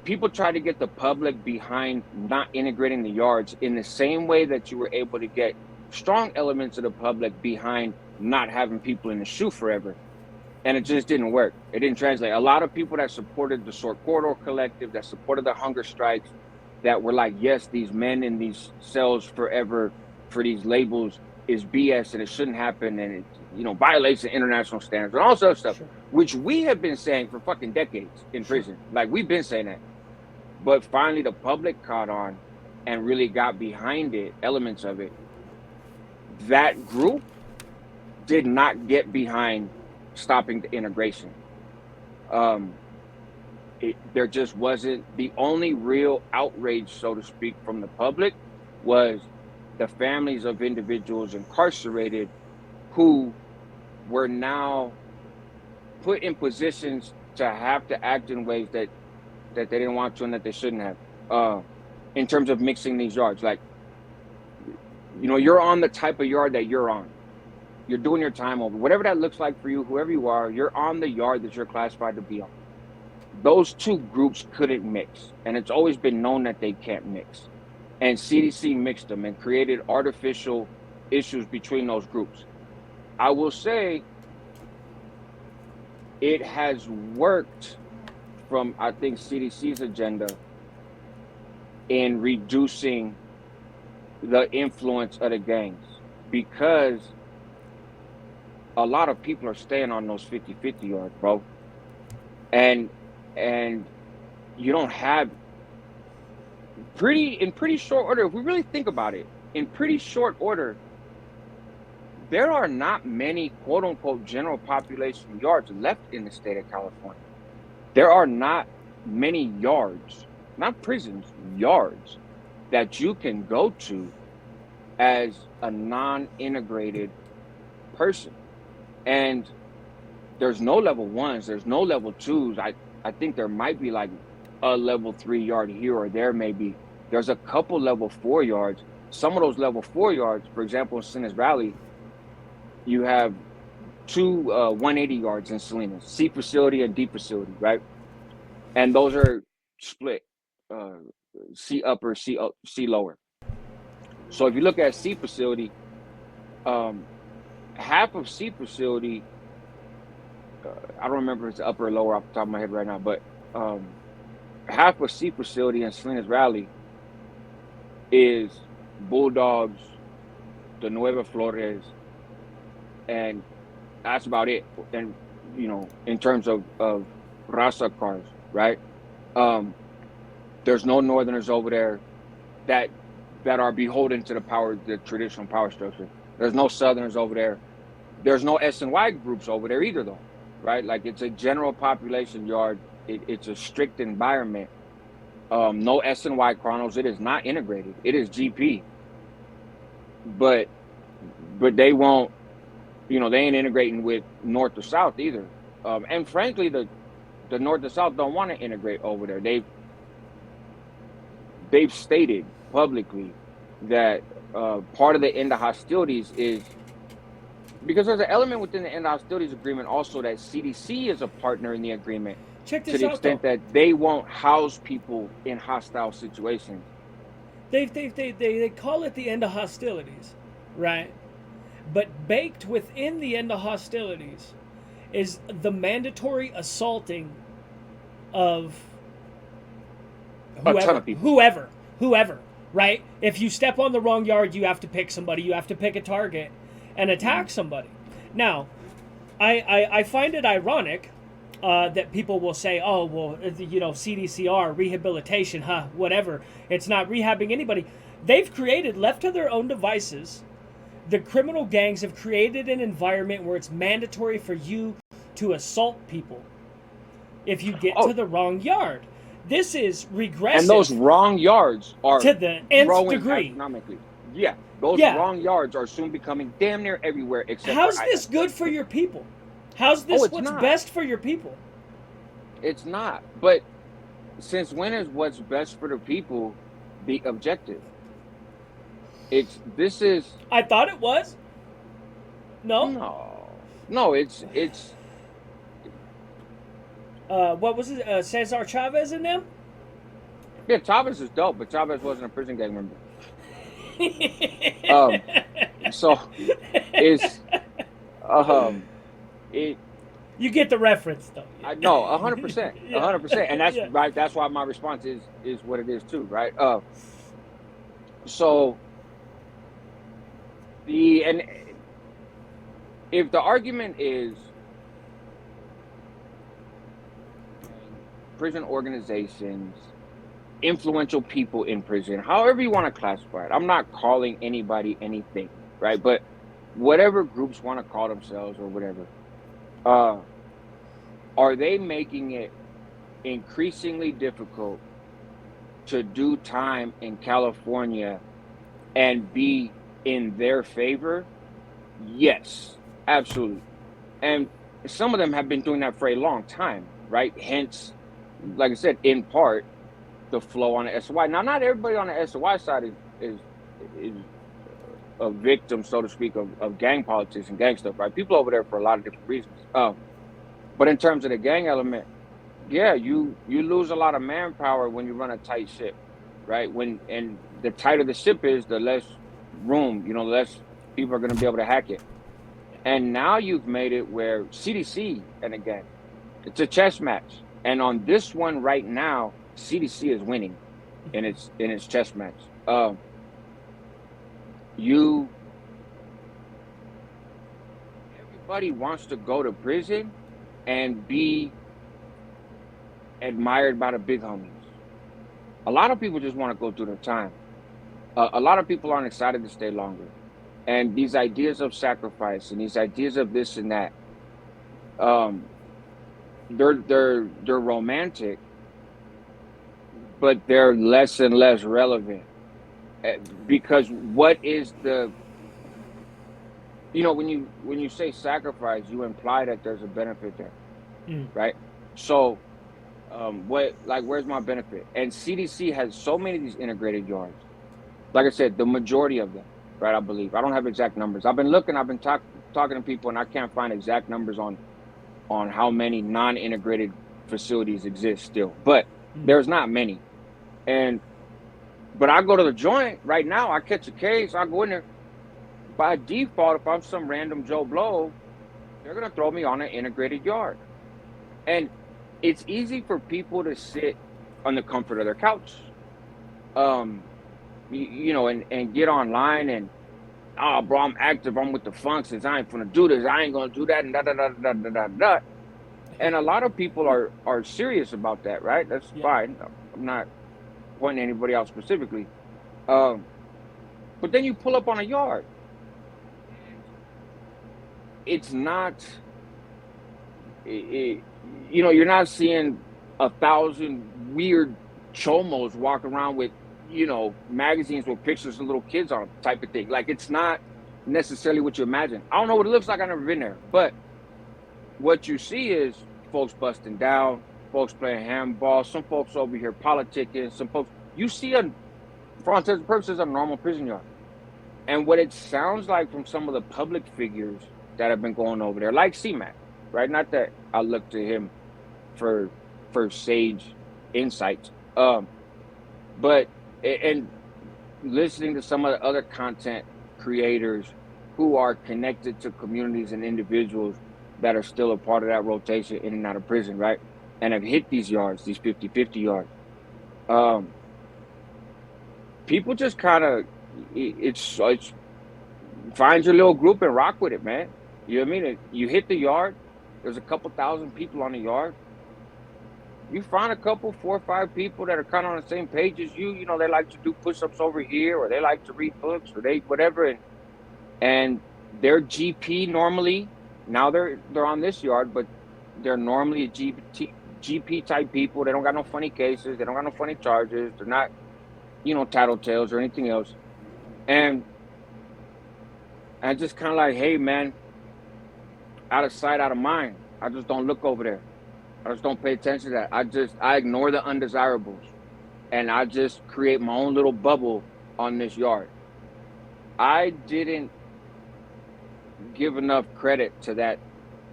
people tried to get the public behind not integrating the yards in the same way that you were able to get strong elements of the public behind not having people in the shoe forever. And it just didn't work. It didn't translate. A lot of people that supported the Short Corridor Collective, that supported the hunger strikes, that were like, yes, these men in these cells forever for these labels is BS and it shouldn't happen and it violates the international standards and all sorts of stuff, Sure. which we have been saying for fucking decades in Sure. prison. Like we've been saying that. But finally, the public caught on and really got behind it, elements of it. That group did not get behind stopping the integration. Um, there just wasn't the only real outrage, so to speak, from the public was the families of individuals incarcerated who were now put in positions to have to act in ways that they didn't want to and that they shouldn't have. In terms of mixing these yards, like you're on the type of yard that you're on. You're doing your time over, whatever that looks like for you, whoever you are. You're on the yard that you're classified to be on. Those two groups couldn't mix, and it's always been known that they can't mix. And CDC mixed them and created artificial issues between those groups. I will say it has worked from, I think, CDC's agenda in reducing the influence of the gangs because a lot of people are staying on those 50-50 yards, bro. And you don't have in pretty short order, if we really think about it, in pretty short order, there are not many quote unquote general population yards left in the state of California. There are not many yards, not prisons, yards that you can go to as a non-integrated person. And there's no level ones, there's no level twos. I think there might be like a level 3 yard here or there, maybe. There's a couple level 4 yards. Some of those level 4 yards, for example, in Salinas Valley, you have two 180 yards in Salinas, C facility and D facility, right? And those are split, uh, C upper, C lower. So if you look at C facility, um, half of C facility, I don't remember if it's upper or lower off the top of my head right now, but half of C facility in Salinas Valley is Bulldogs, the Nueva Flores, and that's about it. And in terms of Raza cars, right? There's no Northerners over there that are beholden to the traditional power structure. There's no Southerners over there. There's no SNY groups over there either, though, right? Like, it's a general population yard. It's a strict environment. No SNY chronos. It is not integrated. It is GP. But they won't, they ain't integrating with North or South either. And frankly, the North or South don't want to integrate over there. They've stated publicly that part of the end of hostilities is because there's an element within the end of hostilities agreement also that CDC is a partner in the agreement. Check this to the out, extent though. that they won't house people in hostile situations. They call it the end of hostilities, right? But baked within the end of hostilities is the mandatory assaulting of A ton of people. whoever, right? If you step on the wrong yard, you have to pick somebody, you have to pick a target and attack somebody. Now, I find it ironic that people will say, oh, well, CDCR, rehabilitation, whatever. It's not rehabbing anybody. They've created, left to their own devices, the criminal gangs have created an environment where it's mandatory for you to assault people if you get to the wrong yard. This is regressive. And those wrong yards are to the nth degree. Astronomically. Yeah, those wrong yards are soon becoming damn near everywhere. Except how's this good for your people? How's this what's best for your people? It's not. But since when is what's best for the people the objective? This is. I thought it was. No, it's. What was it? Cesar Chavez in them? Yeah, Chavez is dope, but Chavez wasn't a prison gang member. So it's you get the reference, though. I know 100%, 100%, and that's right. That's why my response is what it is too, right? So if the argument is prison organizations, influential people in prison, however you want to classify it, I'm not calling anybody anything, right? But whatever groups want to call themselves or whatever, are they making it increasingly difficult to do time in California and be in their favor? Yes, absolutely. And some of them have been doing that for a long time, right? Hence, like I said, in part, the flow on the SNY. Now, not everybody on the SNY side is a victim, so to speak, of gang politics and gang stuff, right? People over there for a lot of different reasons. But in terms of the gang element, yeah, you lose a lot of manpower when you run a tight ship, right? And the tighter the ship is, the less room, the less people are going to be able to hack it. And now you've made it where CDC, and again, it's a chess match. And on this one right now, CDC is winning in its chess match. Everybody wants to go to prison and be admired by the big homies. A lot of people just want to go through their time. A lot of people aren't excited to stay longer. And these ideas of sacrifice and these ideas of this and that, they're romantic, but they're less and less relevant. Because what is the, when you say sacrifice, you imply that there's a benefit there, right? So, where's my benefit? And CDC has so many of these integrated yards. Like I said, the majority of them, right? I believe. I don't have exact numbers. I've been looking. I've been talking to people, and I can't find exact numbers on how many non-integrated facilities exist still. But there's not many. But I go to the joint right now. I catch a case. I go in there. By default, if I'm some random Joe Blow, they're gonna throw me on an integrated yard. And it's easy for people to sit on the comfort of their couch, and get online and, oh, bro, I'm active. I'm with the functions. I ain't gonna do this. I ain't gonna do that. And da da da da da da da. And a lot of people are serious about that, right? That's fine. I'm not pointing anybody out specifically. But then you pull up on a yard. It's not, you're not seeing 1,000 weird chomos walk around with, magazines with pictures of little kids on them type of thing. Like, it's not necessarily what you imagine. I don't know what it looks like. I've never been there. But what you see is folks busting down, folks playing handball, some folks over here politicking, some folks. You see, for all intents and purposes, a normal prison yard. And what it sounds like from some of the public figures that have been going over there, like C-Mac, right? Not that I look to him for sage insights, but listening to some of the other content creators who are connected to communities and individuals that are still a part of that rotation in and out of prison, right? And have hit these yards, these 50-50 yards. People just kind of, it's find your little group and rock with it, man. You know what I mean? You hit the yard, there's a couple thousand people on the yard. You find a couple, 4 or 5 people that are kind of on the same page as you. They like to do push-ups over here, or they like to read books, or they whatever. And their GP normally, now they're on this yard, but they're normally a GP type people. They don't got no funny cases. They don't got no funny charges. They're not, tattletales or anything else. And I just kind of like, hey, man, out of sight, out of mind. I just don't look over there. I just don't pay attention to that. I ignore the undesirables, and I just create my own little bubble on this yard. I didn't give enough credit to that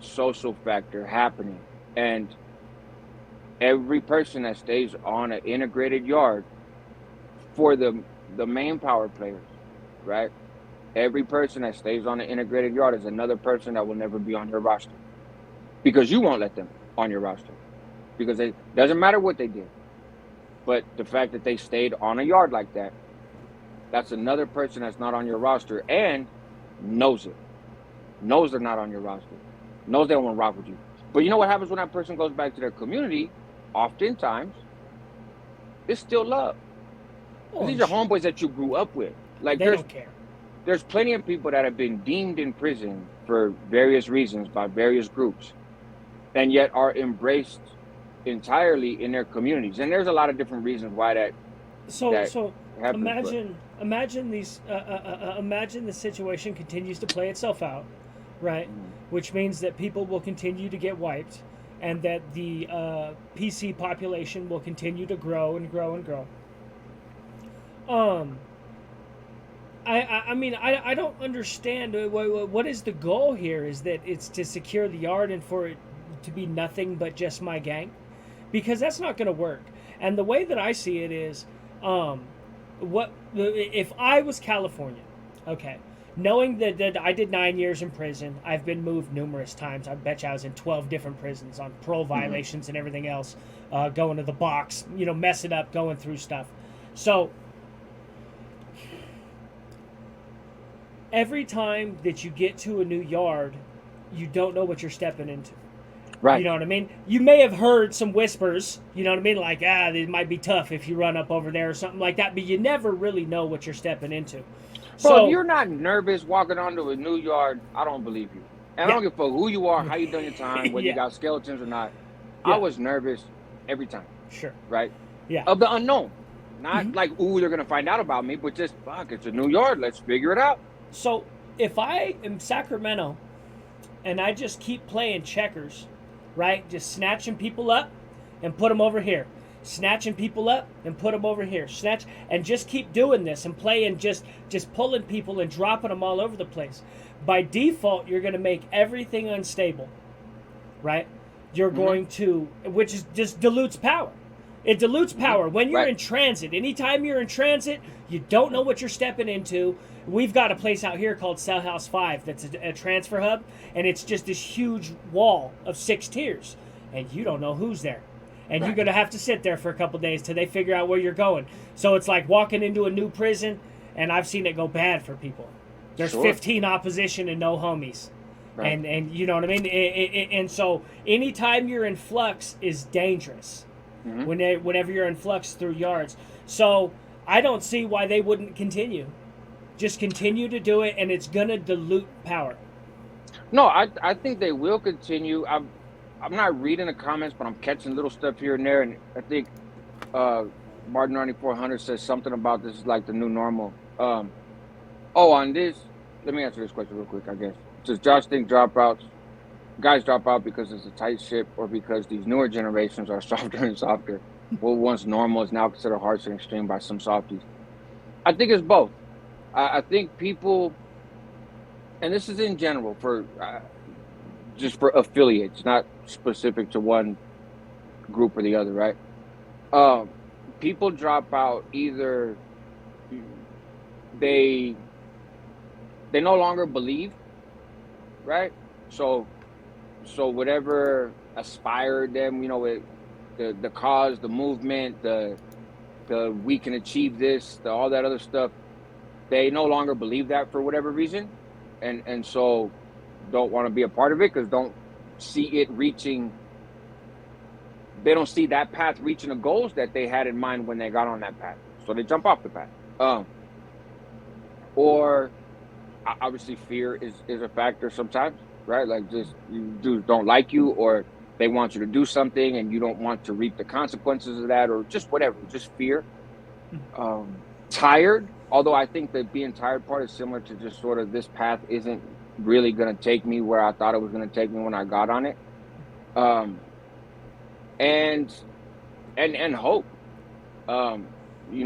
social factor happening. And every person that stays on an integrated yard, for the main power players, right? Every person that stays on an integrated yard is another person that will never be on your roster, because you won't let them on your roster, because it doesn't matter what they did. But the fact that they stayed on a yard like that, that's another person that's not on your roster and knows it. Knows they're not on your roster. Knows they don't want to rock with you. But you know what happens when that person goes back to their community? Oftentimes, it's still love. These are homeboys that you grew up with. Like, they don't care. There's plenty of people that have been deemed in prison for various reasons by various groups, and yet are embraced entirely in their communities. And there's a lot of different reasons why that happens. Imagine the situation continues to play itself out, right? Which means that people will continue to get wiped, and that the PC population will continue to grow and grow and grow. I don't understand what is the goal here. Is that it's to secure the yard and for it to be nothing but just my gang? Because that's not going to work. And the way that I see it is, if I was California, okay, knowing that I did 9 years in prison, I've been moved numerous times. I bet you I was in 12 different prisons on parole violations and everything else, going to the box, messing up, going through stuff. So every time that you get to a new yard, you don't know what you're stepping into. Right. You know what I mean? You may have heard some whispers, you know what I mean? Like, it might be tough if you run up over there or something like that, but you never really know what you're stepping into. So if you're not nervous walking onto a new yard, I don't believe you. And I don't give a fuck who you are, how you done your time, whether you got skeletons or not. Yeah. I was nervous every time. Sure. Right? Yeah. Of the unknown. Not like, ooh, they're going to find out about me, but just, fuck, it's a new yard. Let's figure it out. So if I am Sacramento and I just keep playing checkers, right? Just snatching people up and put them over here. Snatching people up and put them over here. Snatch and just keep doing this and playing, just pulling people and dropping them all over the place. By default, you're going to make everything unstable, right? You're going to, which is just dilutes power. It dilutes power. When you're in transit, anytime you're in transit, you don't know what you're stepping into. We've got a place out here called Cell House 5 that's a transfer hub, and it's just this huge wall of 6 tiers, and you don't know who's there. And you're going to have to sit there for a couple days till they figure out where you're going. So it's like walking into a new prison, and I've seen it go bad for people. There's 15 opposition and no homies. Right. And you know what I mean? And so anytime you're in flux is dangerous. Mm-hmm. whenever you're in flux through yards. So I don't see why they wouldn't continue. Just continue to do it, and it's gonna dilute power. No, I think they will continue. I'm not reading the comments, but I'm catching little stuff here and there, and I think uh Martin 9400 says something about this is like the new normal. On this, let me answer this question real quick. I guess, does Josh think guys drop out because it's a tight ship, or because these newer generations are softer and softer? What once normal is now considered harsh and extreme by some softies. I think it's both. I think people, and this is in general for just for affiliates, not specific to one group or the other, right? Um, People drop out either they they no longer believe, right? So whatever aspired them, the cause, the movement, the we can achieve this, all that other stuff, they no longer believe that for whatever reason, and so don't want to be a part of it because don't see it reaching. They don't see that path reaching the goals that they had in mind when they got on that path, so they jump off the path. Or obviously fear is a factor sometimes, right? Like just dudes don't like you, or they want you to do something and you don't want to reap the consequences of that, or just whatever, just fear. Tired, although I think that being tired part is similar to just sort of this path isn't really going to take me where I thought it was going to take me when I got on it. And hope.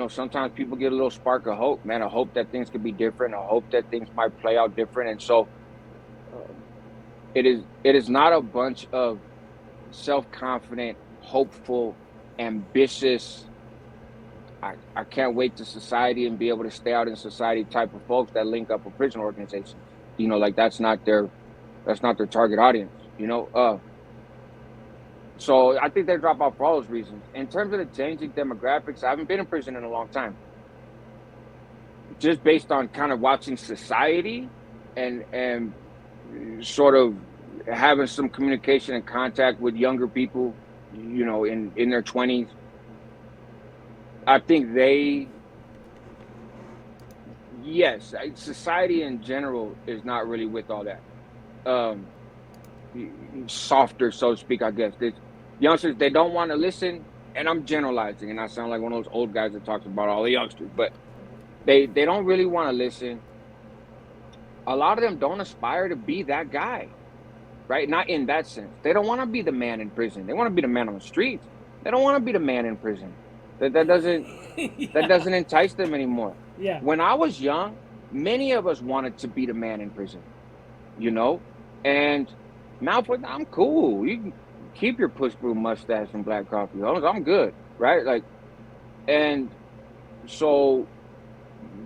Sometimes people get a little spark of hope, man, a hope that things could be different, a hope that things might play out different. And so it is not a bunch of self-confident, hopeful, ambitious, I can't wait to society and be able to stay out in society type of folks that link up with prison organizations. Like that's not their target audience, So I think they drop out for all those reasons. In terms of the changing demographics, I haven't been in prison in a long time. Just based on kind of watching society and sort of having some communication and contact with younger people, in their 20s. I think society in general is not really with all that. Softer, so to speak, I guess. Youngsters, they don't want to listen, and I'm generalizing, and I sound like one of those old guys that talks about all the youngsters, but they don't really want to listen. A lot of them don't aspire to be that guy, right? Not in that sense. They don't want to be the man in prison. They want to be the man on the streets. They don't want to be the man in prison. That doesn't that doesn't entice them anymore. Yeah. When I was young, many of us wanted to be the man in prison, and now I'm cool. You can keep your push through mustache and black coffee. I'm good, right? Like, and so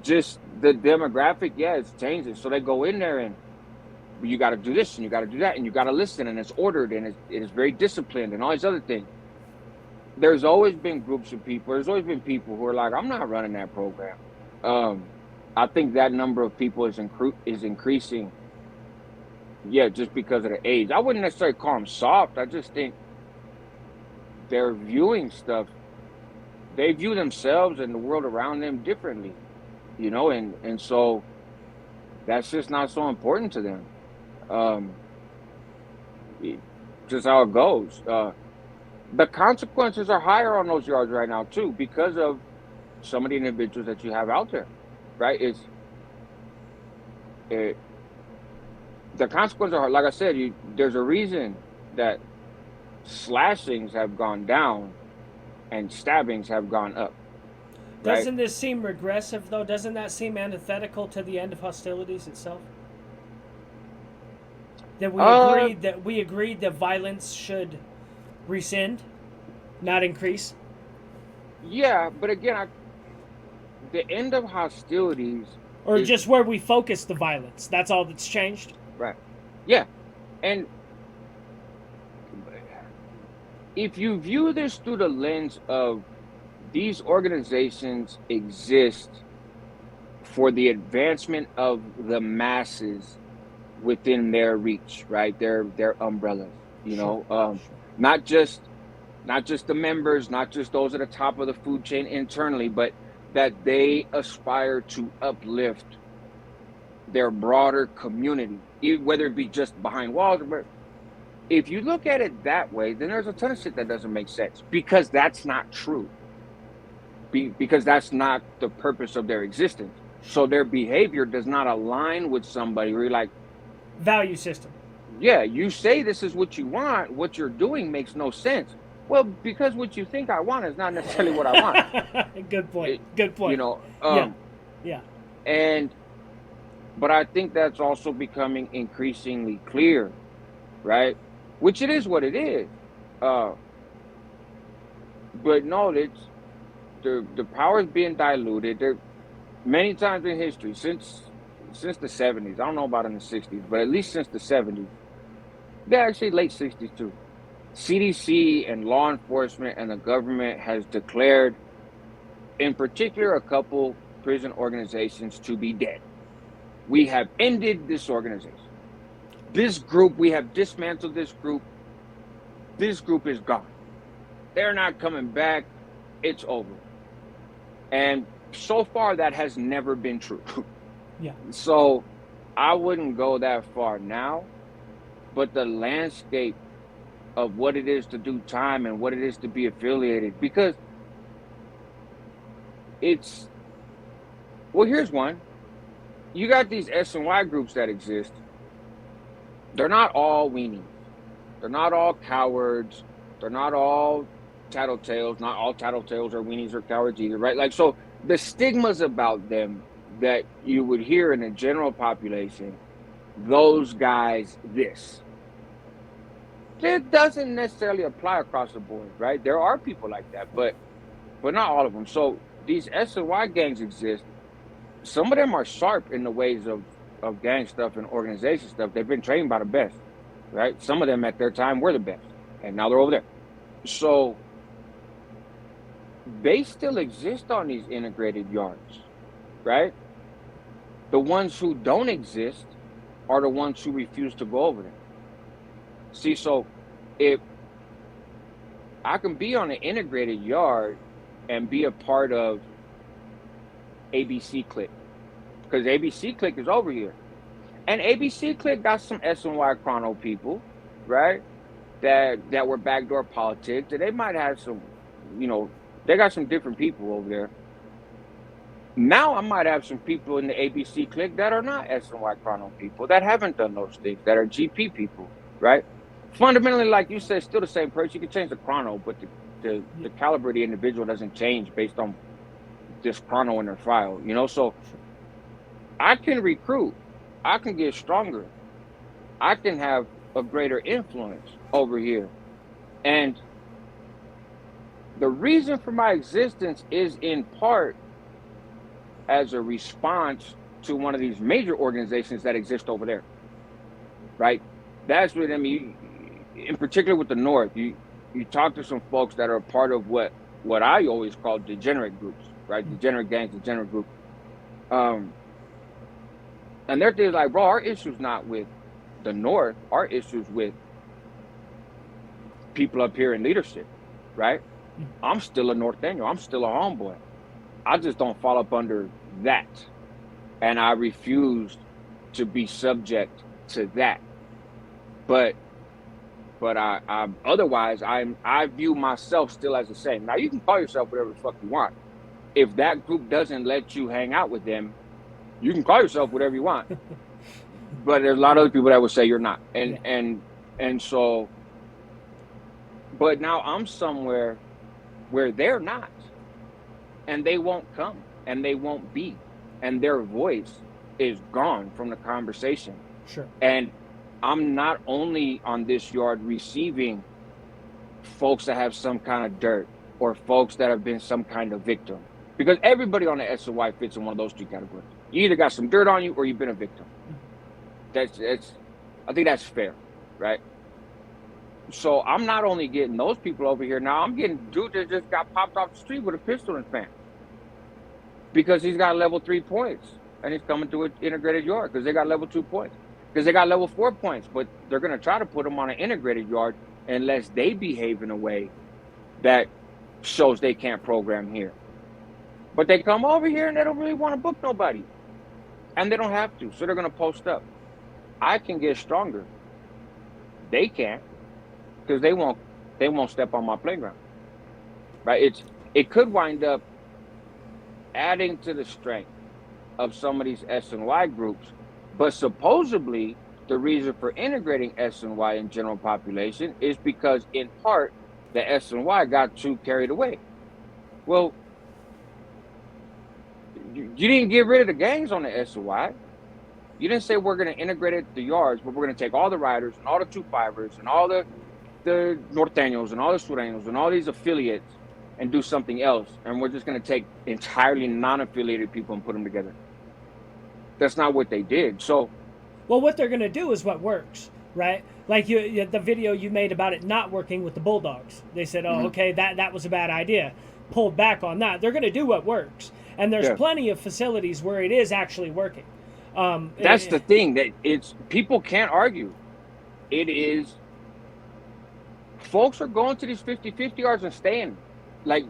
just the demographic, it's changing. So they go in there and you got to do this and you got to do that and you got to listen, and it's ordered and it is very disciplined and all these other things. There's always been groups of people. There's always been people who are like, I'm not running that program. I think that number of people is increasing. Yeah, just because of the age. I wouldn't necessarily call them soft. I just think they're viewing stuff. They view themselves and the world around them differently, and so that's just not so important to them. Just how it goes. The consequences are higher on those yards right now too, because of some of the individuals that you have out there, right? The consequences are, like I said, there's a reason that slashings have gone down and stabbings have gone up. Right? Doesn't this seem regressive, though? Doesn't that seem antithetical to the end of hostilities itself? That we agreed that violence should rescind, not increase. Yeah, but again, the end of hostilities, or just where we focus the violence. That's all that's changed. Right. Yeah, and if you view this through the lens of these organizations exist for the advancement of the masses within their reach, right? Their umbrellas, Sure. Not just not just the members, not just those at the top of the food chain internally, but that they aspire to uplift their broader community, whether it be just behind walls. But if you look at it that way, then there's a ton of shit that doesn't make sense, because that's not true. Because that's not the purpose of their existence. So their behavior does not align with somebody where you're like, value system. yeah, you say this is what you want, what you're doing makes no sense. Well, because what you think I want is not necessarily what I want. Good point. Good point. You know, yeah. But I think that's also becoming increasingly clear, right? Which it is what it is. But no, it's the power is being diluted. There many times in history, since the 70s, I don't know about in the 60s, but at least since the 70s, actually late 60s too, CDC and law enforcement and the government has declared, in particular, a couple prison organizations to be dead. We have ended this organization. This group, we have dismantled this group. This group is gone. They're not coming back. It's over. And so far, that has never been true. Yeah. So I wouldn't go that far now, but the landscape of what it is to do time and what it is to be affiliated, because it's, well, here's one. You got these SNY groups that exist. They're not all weenies. They're not all cowards. They're not all tattletales. Not all tattletales are weenies or cowards either, right? Like, so the stigmas about them that you would hear in the general population, those guys, this. It doesn't necessarily apply across the board, right? There are people like that, but not all of them. So these SNY gangs exist. Some of them are sharp in the ways of gang stuff and organization stuff. They've been trained by the best, right? Some of them at their time were the best, and now they're over there. So they still exist on these integrated yards, right? The ones who don't exist are the ones who refuse to go over there. See, so if I can be on an integrated yard and be a part of ABC Clique, because ABC Clique is over here. And ABC Clique got some SNY Chrono people, right? That were backdoor politics. And they might have some, you know, they got some different people over there. Now I might have some people in the ABC Clique that are not SNY Chrono people, that haven't done those things, that are GP people, right? Fundamentally, like you said, still the same person. You can change the chrono, but the caliber of the individual doesn't change based on this chrono in their file, you know? So I can recruit, I can get stronger, I can have a greater influence over here. And the reason for my existence is in part as a response to one of these major organizations that exist over there, right? That's what I mean. In particular with the North, you talk to some folks that are a part of what I always call degenerate groups, right? Degenerate gangs, degenerate group. And they're things like, bro, our issue's not with the North. Our issue's with people up here in leadership, right? I'm still a Norteño. I'm still a homeboy. I just don't fall up under that. And I refuse to be subject to that. But I otherwise I view myself still as the same. Now you can call yourself whatever the fuck you want. If that group doesn't let you hang out with them, you can call yourself whatever you want. But there's a lot of other people that would say you're not. And so, but now I'm somewhere where they're not. And they won't come and they won't be. And their voice is gone from the conversation. Sure. And I'm not only on this yard receiving folks that have some kind of dirt or folks that have been some kind of victim, because everybody on the SNY fits in one of those two categories. You either got some dirt on you or you've been a victim. That's I think that's fair, right? So I'm not only getting those people over here now, I'm getting dude that just got popped off the street with a pistol in his pants because he's got level 3 points and he's coming to an integrated yard because they got level 2 points. Because they got level 4 points, but they're going to try to put them on an integrated yard unless they behave in a way that shows they can't program here. But they come over here and they don't really want to book nobody. And they don't have to, so they're going to post up. I can get stronger. They can't, because they won't step on my playground. Right? It could wind up adding to the strength of some of these SNY groups, but supposedly the reason for integrating SNY in general population is because, in part, the SNY got too carried away. Well, you didn't get rid of the gangs on the SNY. You didn't say we're going to integrate the yards, but we're going to take all the riders and all the 2-5ers and all the norteños and all the sureños and all these affiliates and do something else, and we're just going to take entirely non-affiliated people and put them together. That's not what they did. So, well, what they're going to do is what works, right? Like the video you made about it not working with the Bulldogs. They said, oh, okay, that was a bad idea. Pulled back on that. They're going to do what works. And there's plenty of facilities where it is actually working. That's the thing, that people can't argue. It is, folks are going to these 50-50 yards and staying. Like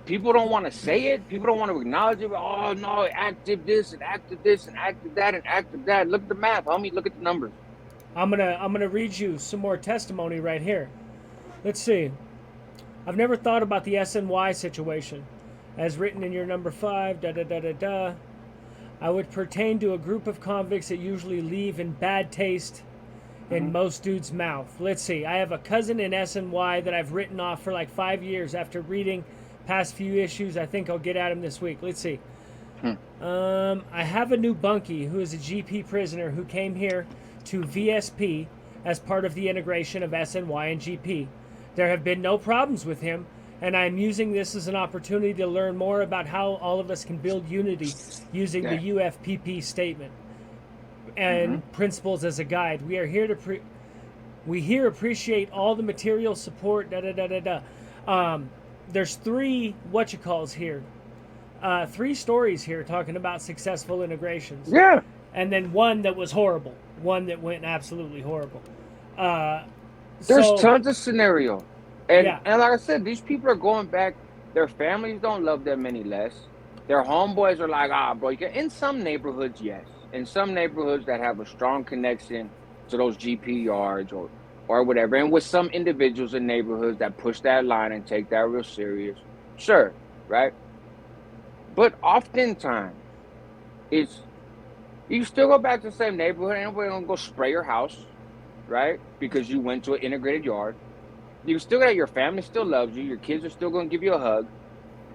people don't want to say it. People don't want to acknowledge it. Oh no, active this and active this and active that and active that. Look at the math, homie. Look at the numbers. I'm gonna read you some more testimony right here. Let's see. I've never thought about the SNY situation, as written in your number 5. I would pertain to a group of convicts that usually leave in bad taste in most dudes' mouth. Let's see. I have a cousin in SNY that I've written off for like 5 years. After reading past few issues, I think I'll get at him this week. Let's see. I have a new bunkie who is a GP prisoner who came here to VSP as part of the integration of SNY and GP. There have been no problems with him, and I am using this as an opportunity to learn more about how all of us can build unity using the UFPP statement and principles as a guide. We are here to appreciate all the material support. There's 3 here. 3 stories here talking about successful integrations. Yeah. And then one that was horrible. One that went absolutely horrible. There's tons of scenario. And like I said, these people are going back. Their families don't love them any less. Their homeboys are like, bro, you can. In some neighborhoods, yes. In some neighborhoods that have a strong connection to those GP yards or whatever. And with some individuals in neighborhoods that push that line and take that real serious. Sure, right? But oftentimes, you still go back to the same neighborhood. Ain't nobody gonna go spray your house, right? Because you went to an integrated yard. You still got your family still loves you. Your kids are still gonna give you a hug.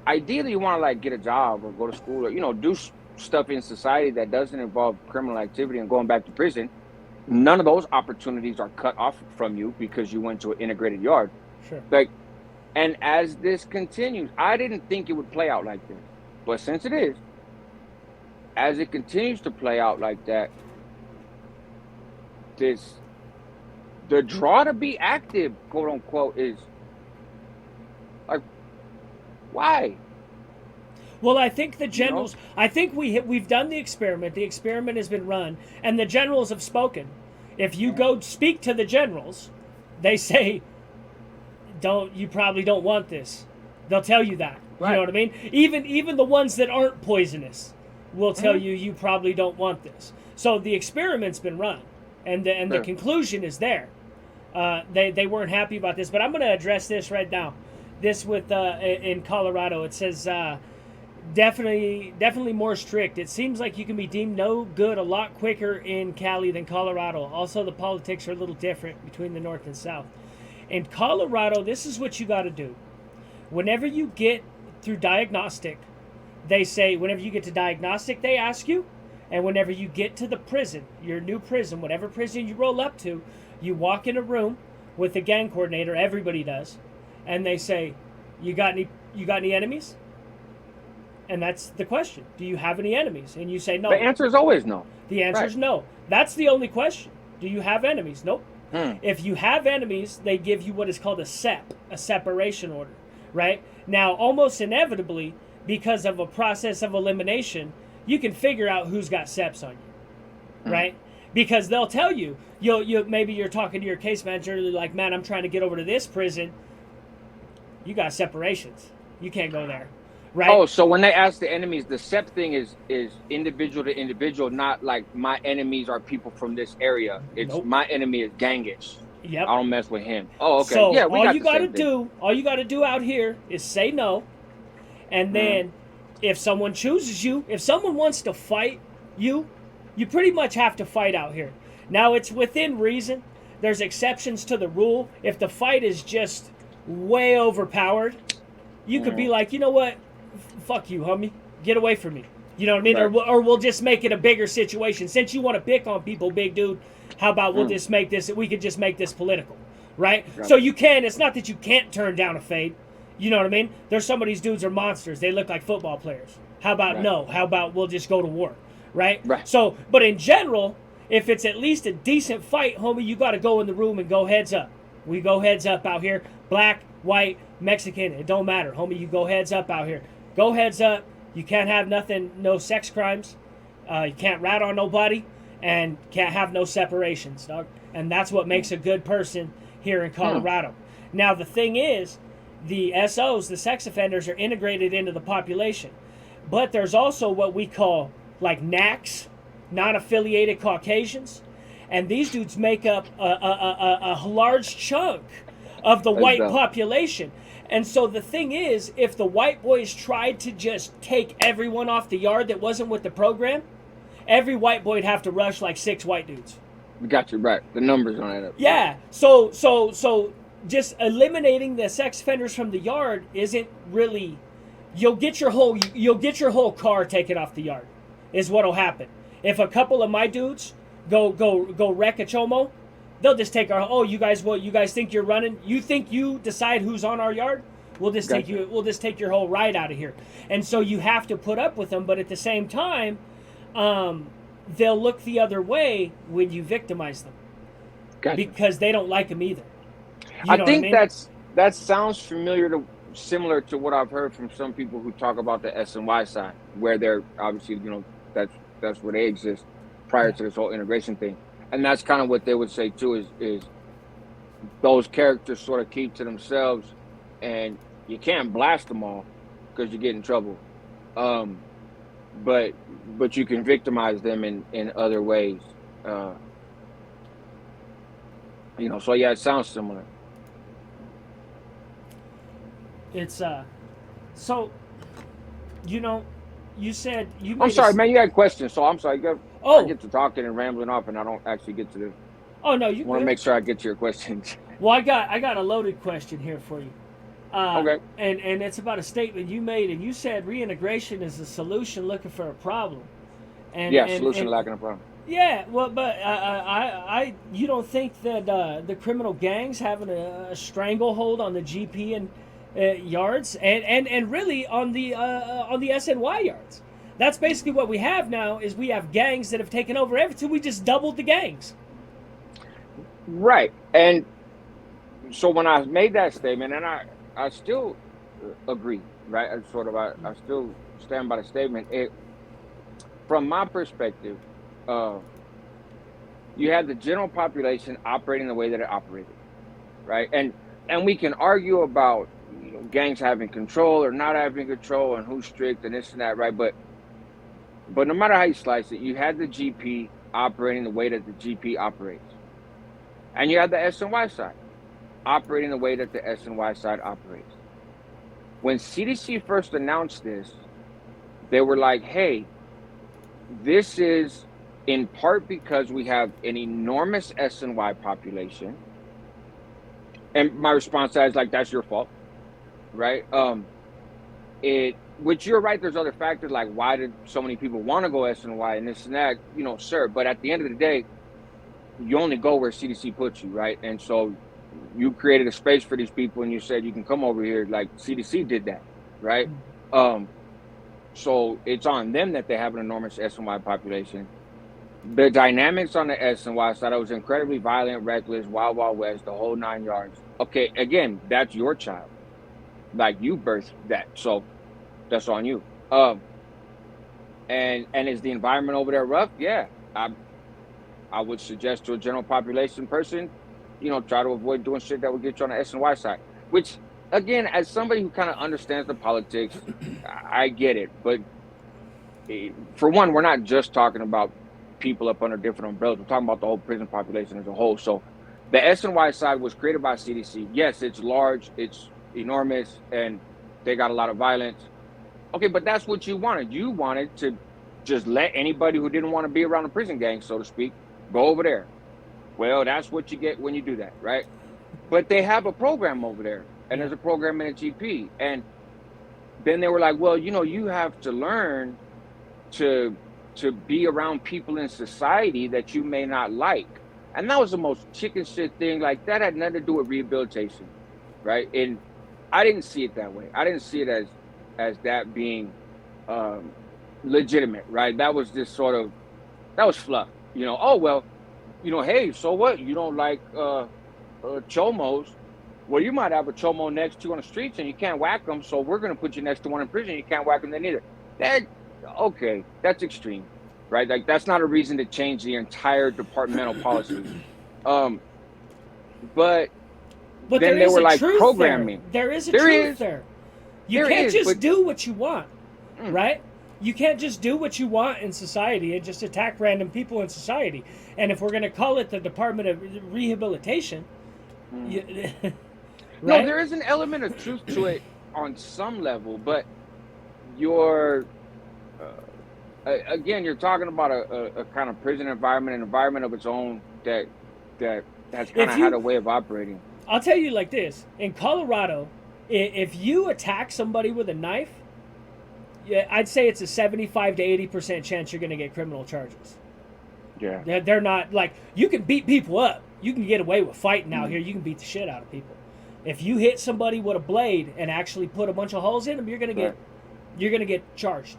Ideally, you want to like get a job or go to school or do stuff in society that doesn't involve criminal activity and going back to prison. None of those opportunities are cut off from you because you went to an integrated yard. Sure. And as this continues, I didn't think it would play out like this, but since it is, as it continues to play out like that, the draw to be active, quote unquote, is like, why? Well, I think the generals. I think we've done the experiment. The experiment has been run, and the generals have spoken. If you go speak to the generals, they say, you probably don't want this. They'll tell you that. Right. You know what I mean? Even the ones that aren't poisonous will tell you probably don't want this. So the experiment's been run, and the conclusion is there. They weren't happy about this, but I'm going to address this right now. This with in Colorado, it says definitely more strict. It seems like you can be deemed no good a lot quicker in Cali than Colorado. Also, the politics are a little different between the North and South. In Colorado, this is what you got to do. Whenever you get through diagnostic, they say, whenever you get to diagnostic, they ask you, and whenever you get to the prison, your new prison, whatever prison you roll up to, you walk in a room with the gang coordinator, everybody does, and they say, you got any enemies? And that's the question. Do you have any enemies? And you say no. The answer is always no. The answer is no. That's the only question. Do you have enemies? Nope. If you have enemies, they give you what is called a SEP, a separation order, right? Now, almost inevitably, because of a process of elimination, you can figure out who's got SEPs on you, right? Because they'll tell you, maybe you're talking to your case manager, like, man, I'm trying to get over to this prison. you got separations. You can't go there, right? Oh, so when they ask the enemies, the SEP thing is individual to individual, not like my enemies are people from this area. It's Nope. my enemy is Gangish. Yep. I don't mess with him. Oh, okay. So Yeah, we got the same thing. all you gotta do out here is say no, and Mm, then if someone chooses you, if someone wants to fight you, you pretty much have to fight out here. Now it's within reason. There's exceptions to the rule. If the fight is just way overpowered, you could be like, you know what, fuck you, homie, get away from me. You know what I mean? right. Or we'll just make it a bigger situation. Since you want to pick on people, big dude, how about we'll Mm, just make this? We could just make this political, right? right. So you can. It's not that you can't turn down a fade. You know what I mean? There's some of these dudes are monsters. They look like football players. How about Right. no? How about we'll just go to war, right? Right. So, but in general, if it's at least a decent fight, homie, you got to go in the room and go heads up. We go heads up out here. Black, white, Mexican, it don't matter, homie. You go heads up out here. Go heads up. You can't have nothing, no sex crimes. You can't rat on nobody, and can't have no separations, dog. And that's what makes a good person here in Colorado. Now the thing is, the SOs, the sex offenders, are integrated into the population, but there's also what we call like NACs, non-affiliated Caucasians, and these dudes make up a large chunk of the white population. And so the thing is, if the white boys tried to just take everyone off the yard that wasn't with the program, every white boy'd have to rush like 6 white dudes. We got you right. The numbers on that. Yeah. So just eliminating the sex offenders from the yard isn't really. You'll get your whole car taken off the yard, is what'll happen. If a couple of my dudes go wreck a chomo, they'll just take our. Oh, you guys, what? You guys think you're running? You think you decide who's on our yard? We'll just take you. We'll just take your whole ride out of here. And so you have to put up with them, but at the same time, they'll look the other way when you victimize them, because they don't like them either. I think that sounds similar to what I've heard from some people who talk about the SNY side, where they're obviously, that's where they exist prior to this whole integration thing. And that's kind of what they would say too, is those characters sort of keep to themselves, and you can't blast them all because you get in trouble. But you can victimize them in other ways. So yeah, it sounds similar. It's so you said you. I'm sorry, man. You had questions, so I'm sorry. Oh, I get to talking and rambling off, and I don't actually get to the. Oh no, you want to make sure I get to your questions. Well, I got a loaded question here for you. Okay. And it's about a statement you made, and you said reintegration is a solution looking for a problem. Solution lacking a problem. Yeah, well, but you don't think that the criminal gangs having a stranglehold on the GP and yards, and really on the SNY yards? That's basically what we have now. Is we have gangs that have taken over everything. We just doubled the gangs. Right, and so when I made that statement, and I still agree, right? I still stand by the statement. From my perspective, you had the general population operating the way that it operated, right? And we can argue about gangs having control or not having control, and who's strict and this and that, right? But no matter how you slice it, you had the GP operating the way that the GP operates, and you had the SNY side operating the way that the SNY side operates. When CDC first announced this, they were like, hey, this is in part because we have an enormous SNY population. And my response to that is like, that's your fault, right? Which you're right, there's other factors like why did so many people want to go SNY and this and that, sure. But at the end of the day, you only go where CDC puts you, right? And so you created a space for these people and you said you can come over here, like CDC did that, right? So it's on them that they have an enormous SNY population. The dynamics on the SNY side, it was incredibly violent, reckless, wild, wild west, the whole 9 yards. Okay, again, that's your child. Like, you birthed that, so that's on you. And is the environment over there rough? Yeah, I would suggest to a general population person, try to avoid doing shit that would get you on the SNY side. Which again, as somebody who kind of understands the politics, I get it. But for one, we're not just talking about people up under different umbrellas. We're talking about the whole prison population as a whole. So the SNY side was created by CDC. Yes, it's large, it's enormous, and they got a lot of violence. Okay, but that's what you wanted. You wanted to just let anybody who didn't want to be around the prison gang, so to speak, go over there. Well, that's what you get when you do that, right? But they have a program over there, and there's a program in a GP. And then they were like, well, you have to learn to be around people in society that you may not like. And that was the most chicken shit thing. Like, that had nothing to do with rehabilitation, right? And I didn't see it that way. I didn't see it as that being legitimate, right? That was just that was fluff. Oh, well, hey, so what? You don't like chomos? Well, you might have a chomo next to you on the streets and you can't whack them, so we're going to put you next to one in prison. You can't whack them then either. Okay, that's extreme, right? Like, that's not a reason to change the entire departmental policy. But then they were like programming. There is a truth there. You can't just do what you want, right? You can't just do what you want in society and just attack random people in society. And if we're going to call it the Department of Rehabilitation, right? No, there is an element of truth to it on some level, but again, you're talking about a kind of prison environment, an environment of its own that has kind of had a way of operating. I'll tell you like this. In Colorado, if you attack somebody with a knife, I'd say it's a 75 to 80% chance you're going to get criminal charges. Yeah. They're not, like, you can beat people up. You can get away with fighting out here. You can beat the shit out of people. If you hit somebody with a blade and actually put a bunch of holes in them, you're going to get charged.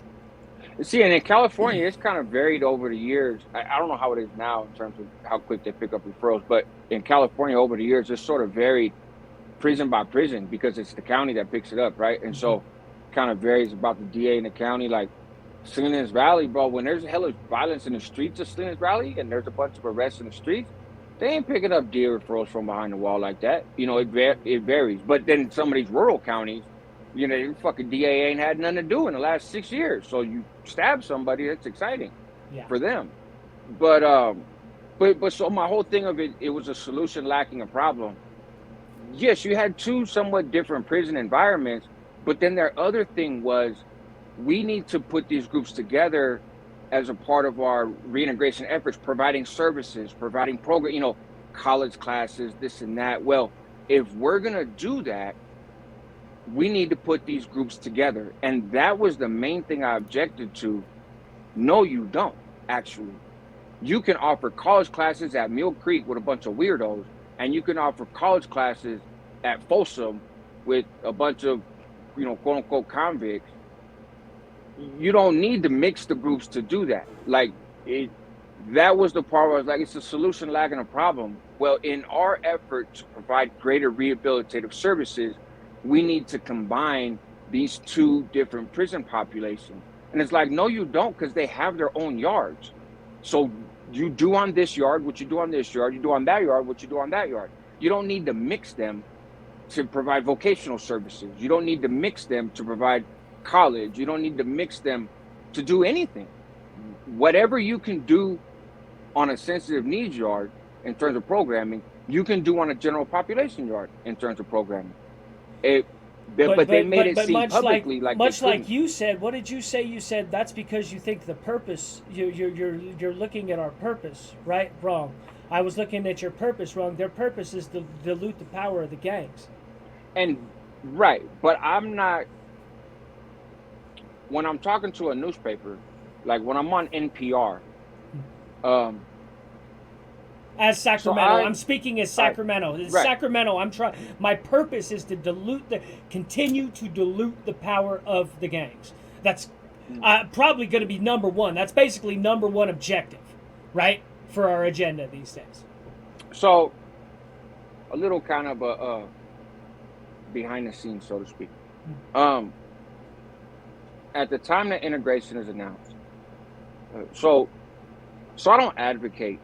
See, and in California, it's kind of varied over the years. I don't know how it is now in terms of how quick they pick up referrals, but in California over the years, it's sort of varied prison by prison because it's the county that picks it up, right? And so kind of varies about the DA in the county. Like Salinas Valley, bro, when there's hella violence in the streets of Salinas Valley and there's a bunch of arrests in the streets, they ain't picking up DA referrals from behind the wall like that. It varies. But then some of these rural counties, your fucking DA ain't had nothing to do in the last 6 years. So you stab somebody, that's exciting for them. But so my whole thing of it was a solution lacking a problem. Yes, you had two somewhat different prison environments, but then their other thing was we need to put these groups together as a part of our reintegration efforts, providing services, providing program, college classes, this and that. Well, if we're going to do that, we need to put these groups together. And that was the main thing I objected to. No, you don't, actually. You can offer college classes at Mill Creek with a bunch of weirdos, and you can offer college classes at Folsom with a bunch of, quote unquote convicts. You don't need to mix the groups to do that. That was the part where I was like, it's a solution lacking a problem. Well, in our effort to provide greater rehabilitative services, we need to combine these two different prison populations. And it's like, no, you don't, because they have their own yards. So you do on this yard what you do on this yard, you do on that yard what you do on that yard. You don't need to mix them to provide vocational services. You don't need to mix them to provide college. You don't need to mix them to do anything. Whatever you can do on a sensitive needs yard in terms of programming, you can do on a general population yard in terms of programming. But they made it seem publicly like you said. What did you say? You said that's because you think the purpose. You're looking at our purpose, right? Wrong. I was looking at your purpose wrong. Their purpose is to dilute the power of the gangs. And right, but I'm not. When I'm talking to a newspaper, like when I'm on NPR, as Sacramento, I'm speaking as Sacramento. Right. Sacramento, I'm trying. My purpose is to continue to dilute the power of the gangs. That's probably going to be number one. That's basically number one objective, right, for our agenda these days. So, a little kind of a behind the scenes, so to speak. At the time that integration is announced, so I don't advocate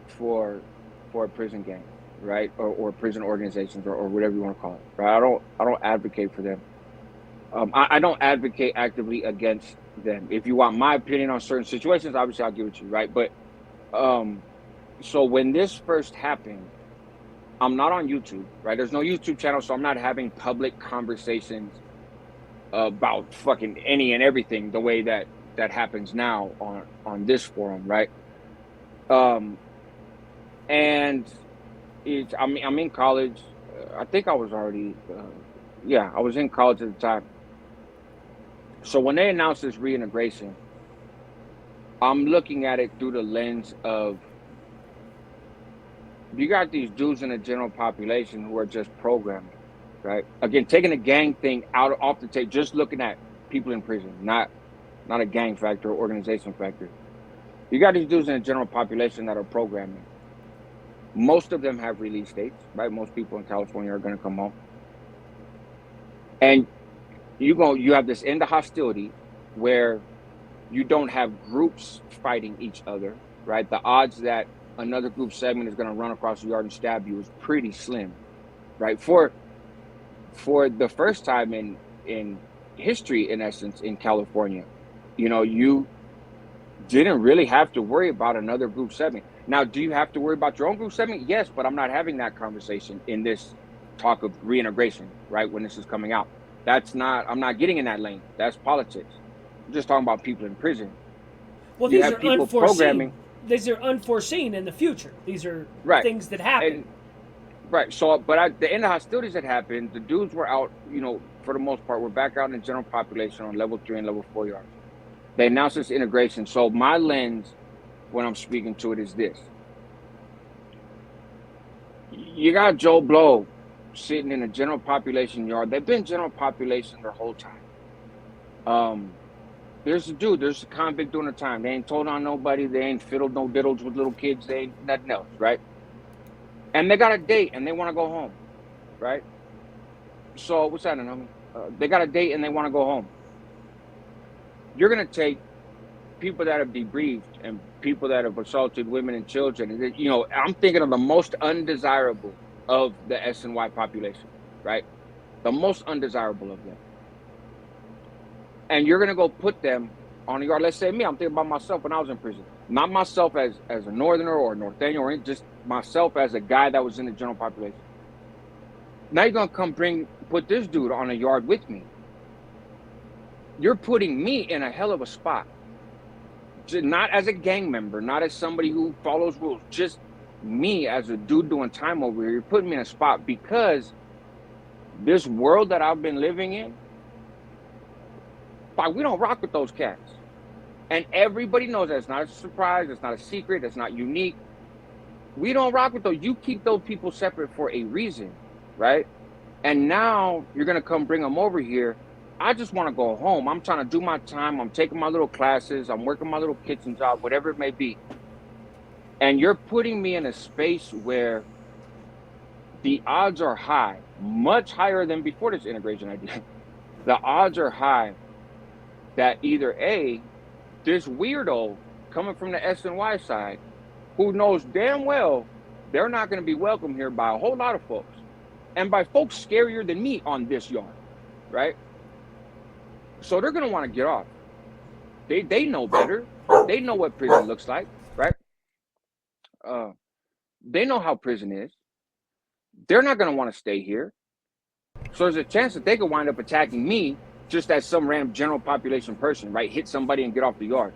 for a prison gang. right? Or prison organizations or whatever you want to call it, right? I don't advocate for them. I don't advocate actively against them. If you want my opinion on certain situations, obviously I'll give it to you, right? But um, so when this first happened, I'm not on YouTube, right? There's no YouTube channel, so I'm not having public conversations about fucking any and everything the way that happens now on this forum, right? Um, and I'm in college. I think I was already, yeah, I was in college at the time. So when they announced this reintegration, I'm looking at it through the lens of you got these dudes in the general population who are just programming, right? Again, taking the gang thing out off the tape, just looking at people in prison, not a gang factor or organization factor. You got these dudes in the general population that are programming. Most of them have release dates, right? Most people in California are going to come home, and you have this end of hostility where you don't have groups fighting each other, right? The odds that another group segment is going to run across the yard and stab you is pretty slim, right? For the first time in history, in essence, in California, you didn't really have to worry about another group segment. Now, do you have to worry about your own group segment? Yes, but I'm not having that conversation in this talk of reintegration, right? When this is coming out, I'm not getting in that lane. That's politics. I'm just talking about people in prison. Well, You these have are people unforeseen. programming. These are unforeseen in the future. These are Right. things that happen. And right. So, but at the end of hostilities that happened, the dudes were out, for the most part, we're back out in the general population on level 3 and level 4 yards. They announced this integration. So my lens when I'm speaking to it is this. You got Joe Blow sitting in a general population yard. They've been general population their whole time. There's a convict doing the time. They ain't told on nobody. They ain't fiddled no diddles with little kids. They ain't nothing else, right? And they got a date and they want to go home, right? So what's that, homie? They got a date and they want to go home. You're gonna take people that have debriefed and people that have assaulted women and children. I'm thinking of the most undesirable of the SNY population, right? The most undesirable of them. And you're gonna go put them on the yard. Let's say me, I'm thinking about myself when I was in prison. Not myself as a northerner or a norteño or just myself as a guy that was in the general population. Now you're gonna come put this dude on a yard with me. You're putting me in a hell of a spot. Not as a gang member, not as somebody who follows rules, just me as a dude doing time over here. You're putting me in a spot because this world that I've been living in, we don't rock with those cats. And everybody knows that. It's not a surprise, it's not a secret, it's not unique. We don't rock with those. You keep those people separate for a reason, right? And now you're gonna come bring them over here. I just want to go home. I'm trying to do my time. I'm taking my little classes. I'm working my little kitchen job, whatever it may be. And you're putting me in a space where the odds are high, much higher than before this integration idea. The odds are high that either A, this weirdo coming from the SNY side, who knows damn well they're not going to be welcome here by a whole lot of folks, and by folks scarier than me on this yard, right? So they're going to want to get off. They know better. They know what prison looks like, right? They know how prison is. They're not going to want to stay here. So there's a chance that they could wind up attacking me just as some random general population person, right? Hit somebody and get off the yard.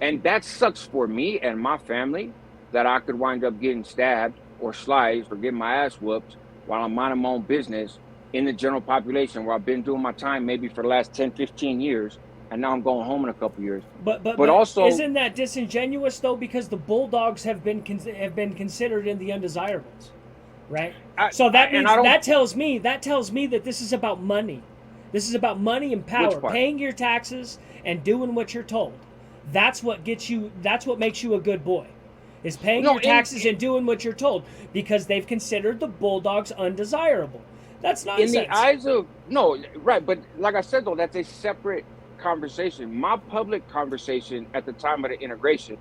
And that sucks for me and my family, that I could wind up getting stabbed or sliced or getting my ass whooped while I'm minding my own business in the general population where I've been doing my time maybe for the last 10, 15 years, and now I'm going home in a couple years. But also, isn't that disingenuous though? Because the bulldogs have been considered in the undesirables, right? So that means that tells me that this is about money. This is about money and power, paying your taxes and doing what you're told. That's what gets you. That's what makes you a good boy. Is paying your taxes and doing what you're told, because they've considered the bulldogs undesirable. That's nonsense. In the eyes of right, but like I said though, that's a separate conversation. My public conversation at the time of the integration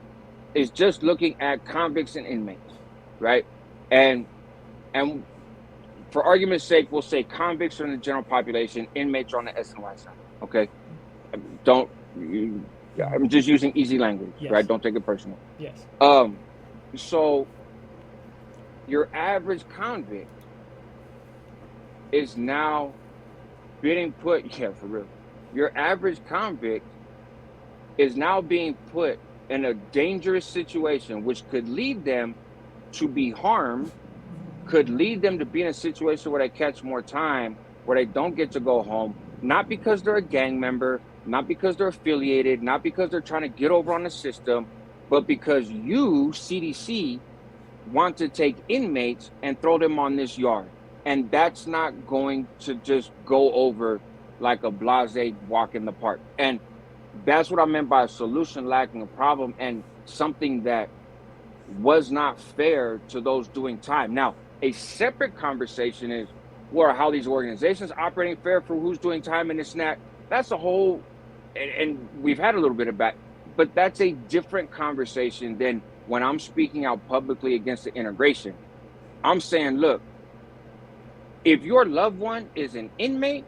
is just looking at convicts and inmates, right? And and for argument's sake, we'll say convicts are in the general population, inmates are on the SNY side. Okay, don't. I'm just using easy language, Yes. right? Don't take it personal. Yes. So your average convict is now being put, yeah, for real. Your average convict is now being put in a dangerous situation, which could lead them to be harmed, could lead them to be in a situation where they catch more time, where they don't get to go home, not because they're a gang member, not because they're affiliated, not because they're trying to get over on the system, but because you, CDC, want to take inmates and throw them on this yard. And that's not going to just go over like a blasé walk in the park. And that's what I meant by a solution lacking a problem, and something that was not fair to those doing time. Now, a separate conversation is, well, how these organizations operating fair for who's doing time in this and that. That's a whole, and we've had a little bit of that, but that's a different conversation than when I'm speaking out publicly against the integration. I'm saying, look, if your loved one is an inmate,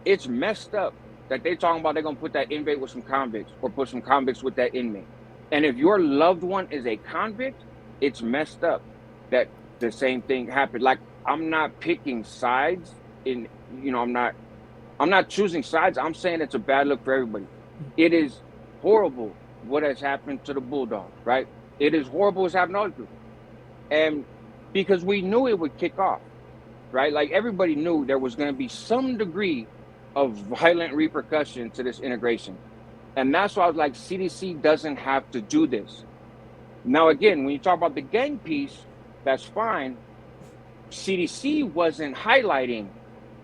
it's messed up that they're talking about they're going to put that inmate with some convicts or put some convicts with that inmate. And if your loved one is a convict, it's messed up that the same thing happened. Like, I'm not picking sides in, I'm not choosing sides. I'm saying it's a bad look for everybody. It is horrible what has happened to the Bulldogs, right? It is horrible what's happened to all the people. And because we knew it would kick off, right? Like, everybody knew there was going to be some degree of violent repercussion to this integration. And that's why I was like, CDC doesn't have to do this. Now, again, when you talk about the gang piece, that's fine. CDC wasn't highlighting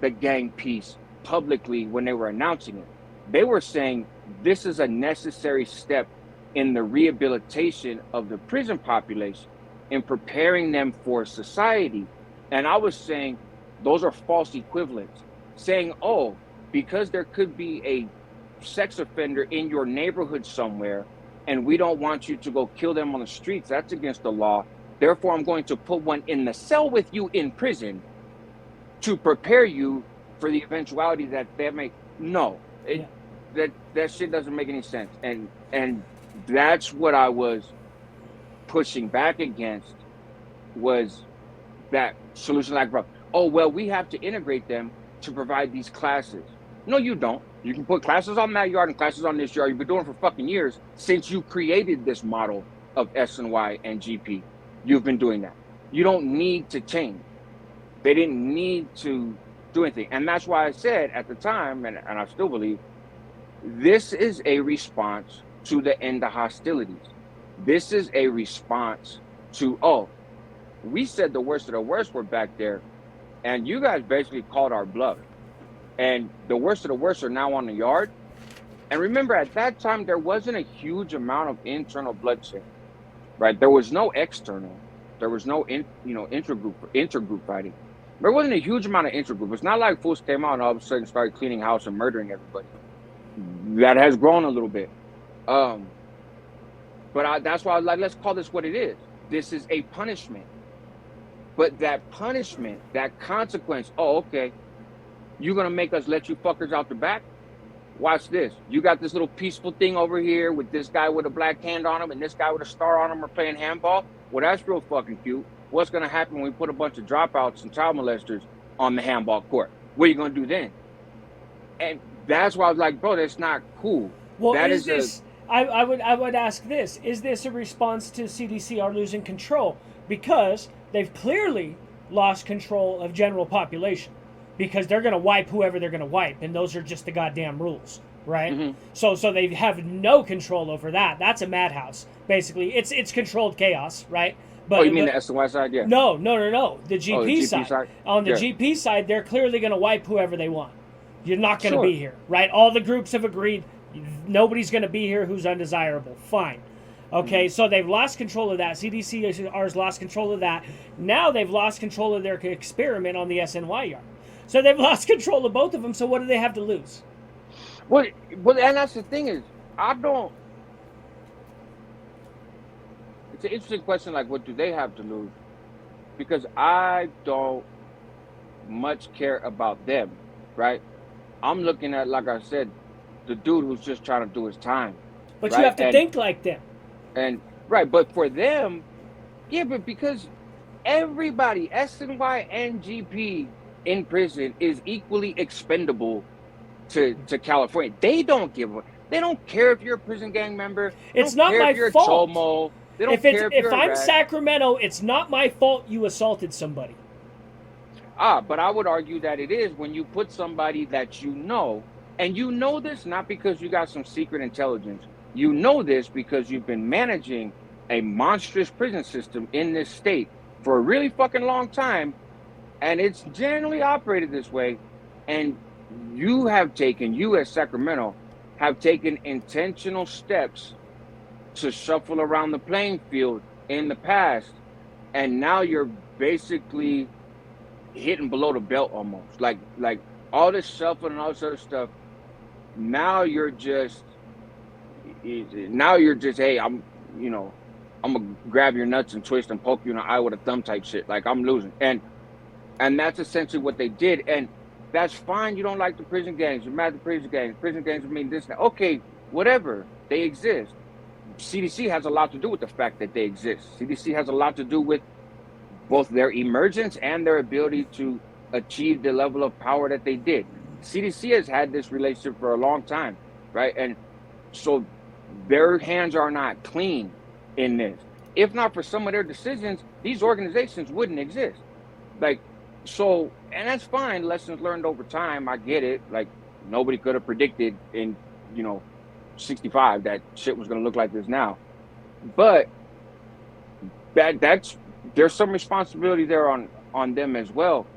the gang piece publicly when they were announcing it. They were saying this is a necessary step in the rehabilitation of the prison population, in preparing them for society. And I was saying those are false equivalents. Saying, oh, because there could be a sex offender in your neighborhood somewhere and we don't want you to go kill them on the streets, that's against the law. Therefore, I'm going to put one in the cell with you in prison to prepare you for the eventuality that they may. No, that shit doesn't make any sense. And that's what I was pushing back against, was that solution like, bro, oh, well, we have to integrate them to provide these classes. No, you don't. You can put classes on that yard and classes on this yard. You've been doing it for fucking years since you created this model of SNY and GP. You've been doing that. You don't need to change. They didn't need to do anything. And that's why I said at the time, and I still believe, this is a response to the end of hostilities. This is a response to, oh, we said the worst of the worst were back there, and you guys basically called our bluff. And the worst of the worst are now on the yard. And remember, at that time, there wasn't a huge amount of internal bloodshed, right? There was no external. There was no, intergroup fighting. There wasn't a huge amount of intergroup. It's not like fools came out and all of a sudden started cleaning house and murdering everybody. That has grown a little bit. But that's why I was like, let's call this what it is. This is a punishment. But that punishment, that consequence, oh, okay, you're going to make us let you fuckers out the back? Watch this. You got this little peaceful thing over here with this guy with a black hand on him and this guy with a star on him are playing handball. Well, that's real fucking cute. What's going to happen when we put a bunch of dropouts and child molesters on the handball court? What are you going to do then? And that's why I was like, bro, that's not cool. Well, that is this... I would ask this. Is this a response to CDC are losing control? Because they've clearly lost control of general population. Because they're going to wipe whoever they're going to wipe, and those are just the goddamn rules, right? Mm-hmm. So they have no control over that. That's a madhouse, basically. It's controlled chaos, right? But, you mean the SNY side? Yeah. No. The GP side. On the GP side, they're clearly going to wipe whoever they want. You're not going to be here, right? All the groups have agreed nobody's going to be here who's undesirable. Fine. Okay, so they've lost control of that. CDC has lost control of that. Now they've lost control of their experiment on the SNY yard. So they've lost control of both of them, so what do they have to lose? Well, and that's the thing is, it's an interesting question, like, what do they have to lose? because I don't much care about them, right? I'm looking at, like I said, the dude who's just trying to do his time, But you right? have to think like them. And right, but for them, yeah, but because everybody, SNY and GP in prison is equally expendable to California. They don't give a, they don't care if you're a prison gang member. They It's don't not care if my you're a fault. chomo. They don't care if If you're a I'm rat. Sacramento, it's not my fault you assaulted somebody. But I would argue that it is when you put somebody that you know, and you know this not because you got some secret intelligence. You know this because you've been managing a monstrous prison system in this state for a really fucking long time, and it's generally operated this way. And you as Sacramento, have taken intentional steps to shuffle around the playing field in the past, and now you're basically hitting below the belt almost. Like all this shuffling and all this other stuff. Now you're just hey, I'm gonna grab your nuts and twist and poke you in the eye with a thumb type shit. Like I'm losing. And that's essentially what they did. And that's fine. You don't like the prison gangs. You're mad at the prison gangs. Prison gangs mean this. That. Okay, whatever. They exist. CDC has a lot to do with the fact that they exist. CDC has a lot to do with both their emergence and their ability to achieve the level of power that they did. CDC has had this relationship for a long time, right? And so their hands are not clean in this. If not for some of their decisions, these organizations wouldn't exist. Like, so, and that's fine. Lessons learned over time. I get it. Like, nobody could have predicted in, 65 that shit was going to look like this now. But that's there's some responsibility there on them as well.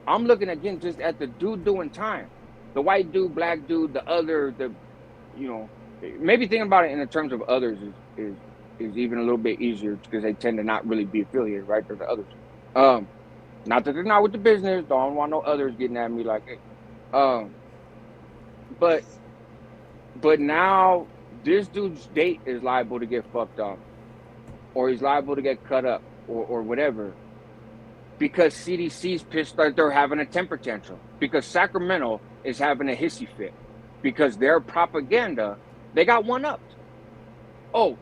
I'm looking again just at the dude doing time, the white dude, black dude, the other, maybe thinking about it in the terms of others is even a little bit easier because they tend to not really be affiliated, right? There's the others. Not that they're not with the business. Don't want no others getting at me like, hey. But now this dude's date is liable to get fucked up, or he's liable to get cut up, or whatever, because CDC's pissed that they're having a temper tantrum, because Sacramento is having a hissy fit, because their propaganda, they got one-upped. Oh,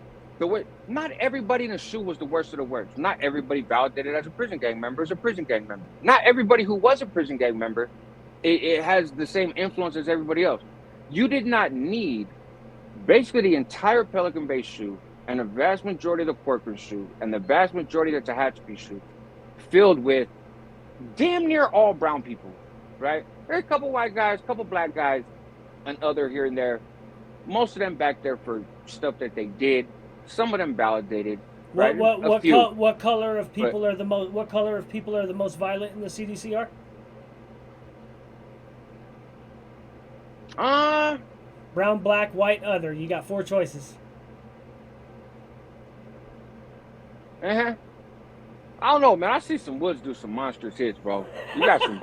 not everybody in the shoe was the worst of the worst. Not everybody validated as a prison gang member is a prison gang member. Not everybody who was a prison gang member, it has the same influence as everybody else. You did not need basically the entire Pelican Bay shoe and the vast majority of the Corcoran shoe and the vast majority of the Tehachapi shoe filled with damn near all brown people, right? There's a couple white guys, a couple black guys, and other here and there. Most of them back there for stuff that they did. Some of them validated. Right? What color of people are the most? What color of people are the most violent in the CDCR? Brown, black, white, other. You got 4 choices. I don't know, man. I see some Woods do some monstrous hits, bro. You got some.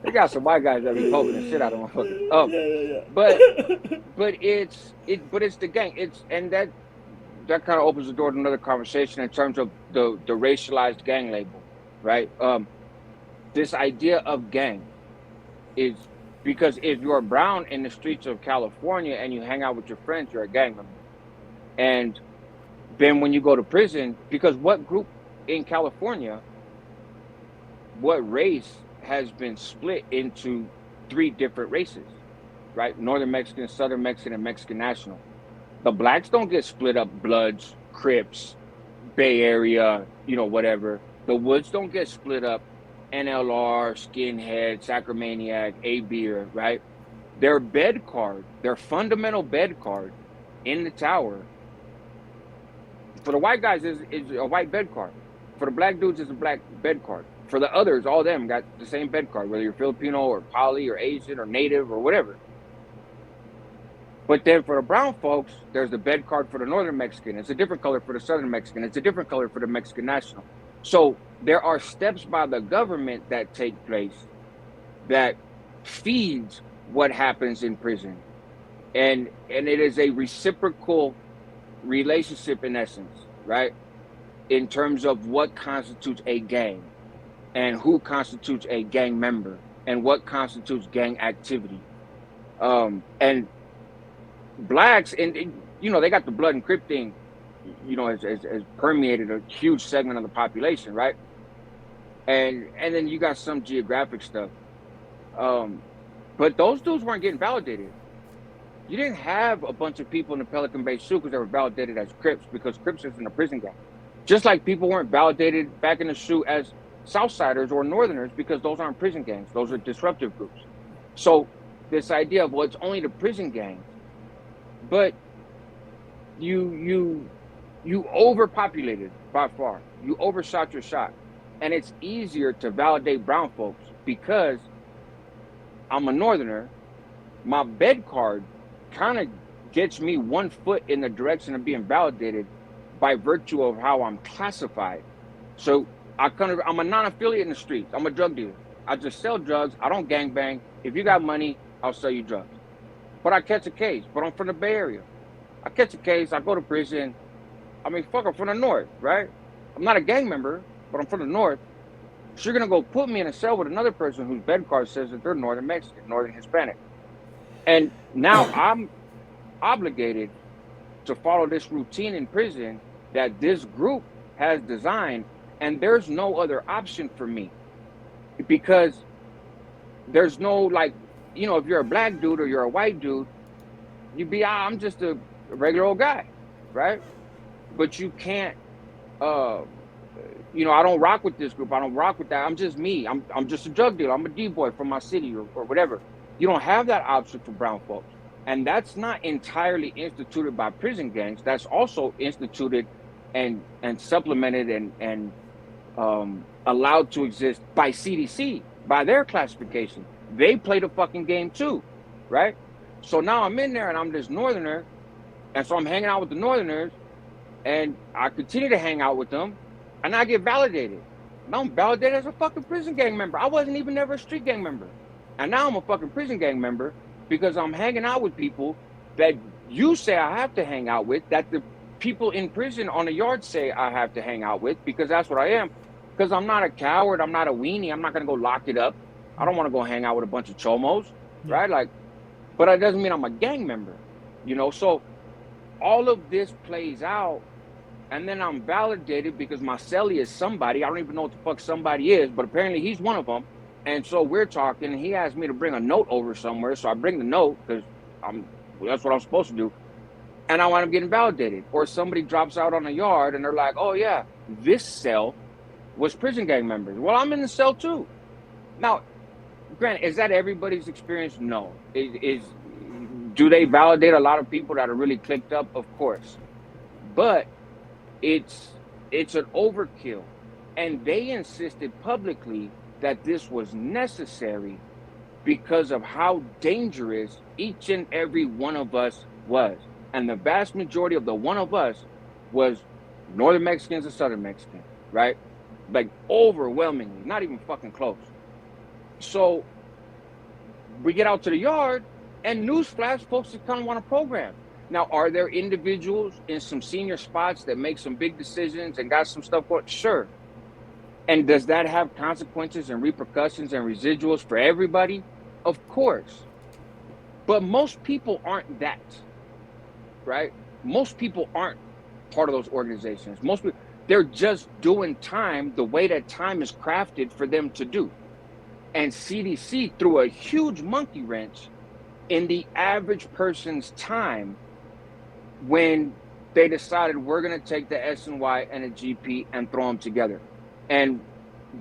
They got some white guys that be poking the shit out of motherfuckers. But it's the gang. And that kind of opens the door to another conversation in terms of the racialized gang label, right? This idea of gang is because if you're brown in the streets of California and you hang out with your friends, you're a gang member. And then when you go to prison, because what group in California, what race has been split into 3 different races, right? Northern Mexican, Southern Mexican, and Mexican National. The blacks don't get split up Bloods, Crips, Bay Area, whatever. The Woods don't get split up NLR, Skinhead, Sacramaniac, A-Beer, right? Their bed card, their fundamental bed card in the tower, for the white guys is a white bed card. For the black dudes, it's a black bed card. For the others, all of them got the same bed card, whether you're Filipino or Poly or Asian or Native or whatever. But then for the brown folks, there's the bed card for the Northern Mexican. It's a different color for the Southern Mexican. It's a different color for the Mexican National. So there are steps by the government that take place that feeds what happens in prison. And it is a reciprocal relationship in essence, right? in terms of what constitutes a gang and who constitutes a gang member and what constitutes gang activity. And blacks, and you know, they got the blood and crip thing, you know, has permeated a huge segment of the population, right? And then you got some geographic stuff. But those dudes weren't getting validated. You didn't have a bunch of people in the Pelican Bay SHU because they were validated as Crips, because Crips isn't a prison gang. Just like people weren't validated back in the SHU as Southsiders or Northerners because those aren't prison gangs. Those are disruptive groups. So this idea of, well, it's only the prison gangs, but you overpopulated by far. You overshot your shot. And it's easier to validate brown folks because I'm a Northerner. My bed card kind of gets me 1 foot in the direction of being validated by virtue of how I'm classified. So I'm a non-affiliate in the streets. I'm a drug dealer. I just sell drugs. I don't gangbang. If you got money, I'll sell you drugs. But I catch a case. But I'm from the Bay Area. I catch a case. I go to prison. I mean, fuck, I'm from the North, right? I'm not a gang member, but I'm from the North. So you're going to go put me in a cell with another person whose bed card says that they're Northern Mexican, Northern Hispanic. And now I'm obligated to follow this routine in prison that this group has designed, and there's no other option for me. Because there's no, like, you know, if you're a black dude or you're a white dude, you'd be, I'm just a regular old guy, right? But you can't, you know, I don't rock with this group. I don't rock with that. I'm just me. I'm just a drug dealer. I'm a D-boy from my city or whatever. You don't have that option for brown folks. And that's not entirely instituted by prison gangs. That's also instituted and supplemented and allowed to exist by CDC, by their classification. They play the fucking game too, right? So now I'm in there and I'm this Northerner, and so I'm hanging out with the Northerners, and I continue to hang out with them, and I get validated. Now I'm validated as a fucking prison gang member. I wasn't even never a street gang member. And now I'm a fucking prison gang member because I'm hanging out with people that you say I have to hang out with, that the people in prison on the yard say I have to hang out with, because that's what I am. Because I'm not a coward. I'm not a weenie. I'm not going to go lock it up. I don't want to go hang out with a bunch of chomos, right? Like, but that doesn't mean I'm a gang member, you know? So all of this plays out, and then I'm validated because my cellie is somebody. I don't even know what the fuck somebody is, but apparently he's one of them. And so we're talking, and he asked me to bring a note over somewhere. So I bring the note because that's what I'm supposed to do. And I wind up getting validated. Or somebody drops out on the yard and they're like, oh yeah, this cell was prison gang members. Well, I'm in the cell too. Now, granted, is that everybody's experience? No. Do they validate a lot of people that are really clicked up? Of course. But it's an overkill. And they insisted publicly that this was necessary because of how dangerous each and every one of us was. And the vast majority of the one of us was Northern Mexicans and Southern Mexicans, right? Like overwhelmingly, not even fucking close. So we get out to the yard, and newsflash, folks just kind of want to program. Now, are there individuals in some senior spots that make some big decisions and got some stuff going? Sure. And does that have consequences and repercussions and residuals for everybody? Of course. But most people aren't that, right? Most people aren't part of those organizations. Most people, they're just doing time the way that time is crafted for them to do. And CDC threw a huge monkey wrench in the average person's time when they decided we're going to take the SNY and a GP and throw them together. And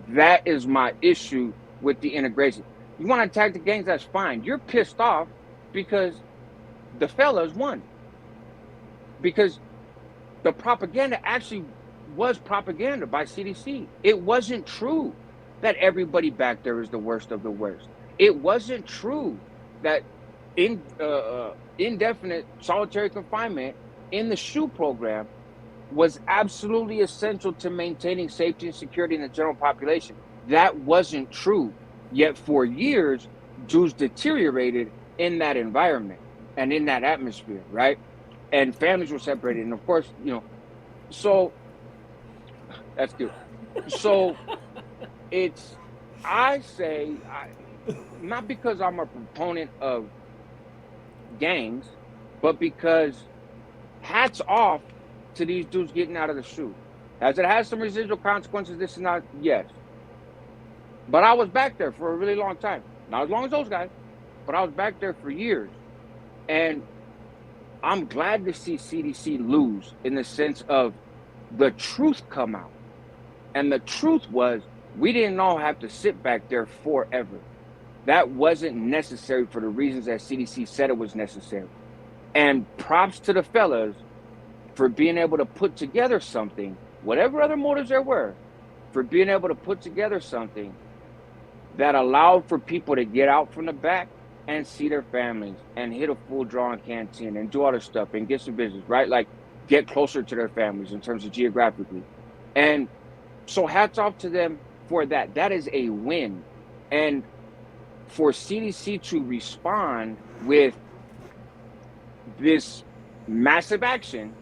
that is my issue with the integration. You want to attack the gangs, that's fine. You're pissed off because the fellas won. Because the propaganda actually was propaganda by CDC. It wasn't true that everybody back there is the worst of the worst. It wasn't true that indefinite solitary confinement in the SHU program was absolutely essential to maintaining safety and security in the general population. That wasn't true. Yet for years, Jews deteriorated in that environment and in that atmosphere, right? And families were separated. And of course, you know, so That's cute. So it's, I say, not because I'm a proponent of gangs, but because hats off to these dudes getting out of the shoe. As it has some residual consequences, this is not, yes. But I was back there for a really long time. Not as long as those guys, but I was back there for years. And I'm glad to see CDC lose in the sense of the truth come out. And the truth was, we didn't all have to sit back there forever. That wasn't necessary for the reasons that CDC said it was necessary. And props to the fellas for being able to put together something, whatever other motives there were, for being able to put together something that allowed for people to get out from the back and see their families and hit a full drawn canteen and do all this stuff and get some business, right? Like get closer to their families in terms of geographically. And so hats off to them for that. That is a win. And for CDC to respond with this massive action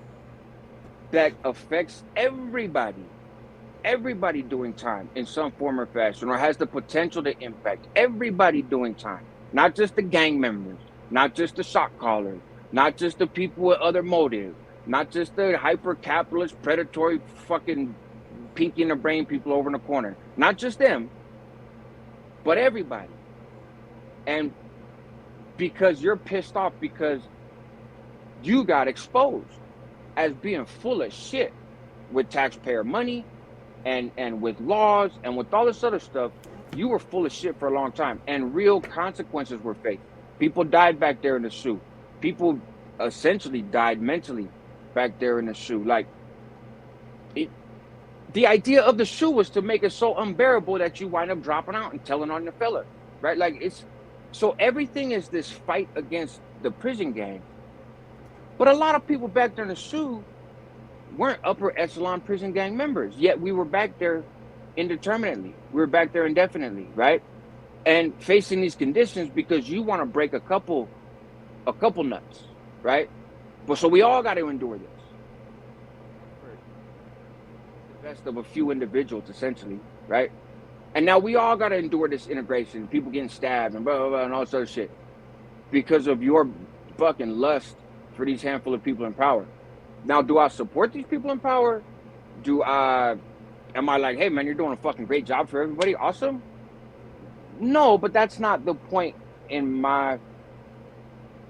that affects everybody doing time in some form or fashion, or has the potential to impact everybody doing time, not just the gang members, not just the shot callers, not just the people with other motives, not just the hyper-capitalist, predatory, fucking pinky in the brain people over in the corner, not just them, but everybody. And because you're pissed off because you got exposed as being full of shit with taxpayer money and with laws and with all this other stuff, you were full of shit for a long time, and real consequences were faced. People died back there in the shoe. People essentially died mentally back there in the shoe. Like, the idea of the shoe was to make it so unbearable that you wind up dropping out and telling on the fella, right? Like, it's, so everything is this fight against the prison gang. But a lot of people back there in the shoe weren't upper echelon prison gang members, yet we were back there indeterminately. We were back there indefinitely, right? And facing these conditions because you want to break a couple nuts, right? But so we all got to endure this. The best of a few individuals, essentially, right? And now we all got to endure this integration, people getting stabbed and blah, blah, blah, and all this other shit because of your fucking lust for these handful of people in power. Now, do I support these people in power? Am I like, hey man, you're doing a fucking great job for everybody? Awesome. No, but that's not the point in my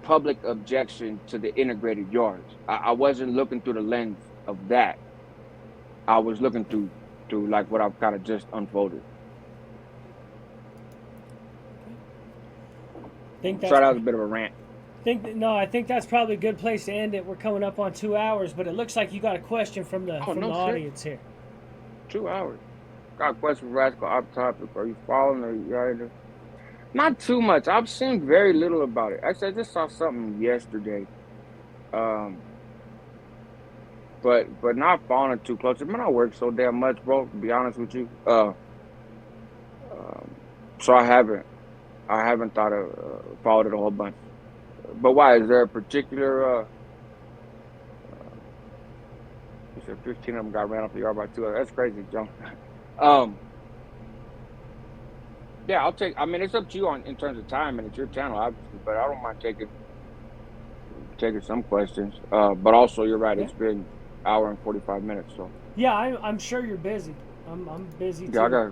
public objection to the integrated yards. I wasn't looking through the lens of that. I was looking through like what I've kind of just unfolded. Sorry, that was a bit of a rant. I think that's probably a good place to end it. We're coming up on 2 hours, but it looks like you got a question from the audience here. 2 hours. Got a question for Rascal off topic. Are you following or not too much? I've seen very little about it. Actually, I just saw something yesterday. But not following it too close. I mean, I work so damn much, bro, to be honest with you. So I haven't thought of followed it a whole bunch. But why? Is there a particular? You said 15 of them got ran off the yard by 2. That's crazy, John. Yeah, I'll take. I mean, it's up to you in terms of time, and it's your channel, obviously. But I don't mind taking some questions. But also, you're right. Yeah. It's been an hour and 45 minutes. So. Yeah, I'm sure you're busy. I'm busy too. Yeah,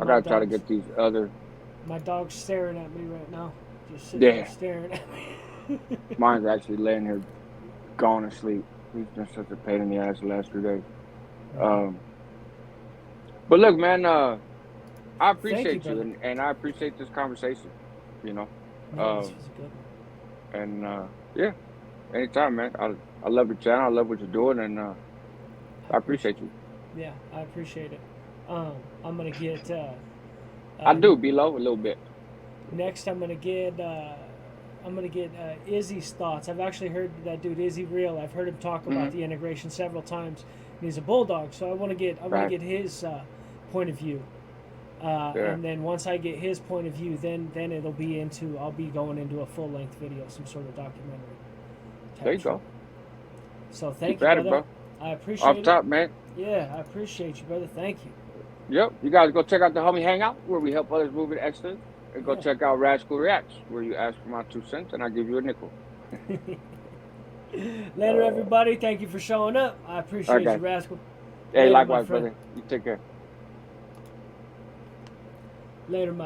I gotta try to get these other. My dog's staring at me right now. Just sitting there staring at me. Mine's actually laying here, gone to sleep. He's been such a pain in the ass the last 3 days. But look, man, I appreciate you and I appreciate this conversation. You know, this was a good one. And yeah, anytime, man. I love your channel. I love what you're doing, and I appreciate you. Yeah, I appreciate it. I'm gonna get. I do below a little bit. Next, I'm gonna get Izzy's thoughts. I've actually heard that dude Izzy Real. I've heard him talk about the integration several times. And he's a bulldog, so I want to get his point of view. And then once I get his point of view, then I'll be going into a full length video, some sort of documentary. There you go. So thank you, brother. I appreciate Off it. top, man. Yeah, I appreciate you, brother. Thank you. Yep. You guys go check out the Homie Hangout where we help others move into excellence. And go Yeah. check out Rascal Reacts where you ask for my 2 cents and I give you a nickel. Later, everybody. Thank you for showing up. I appreciate Okay. you, Rascal. Hey, Later, my likewise, friend. brother. You take care. Later, my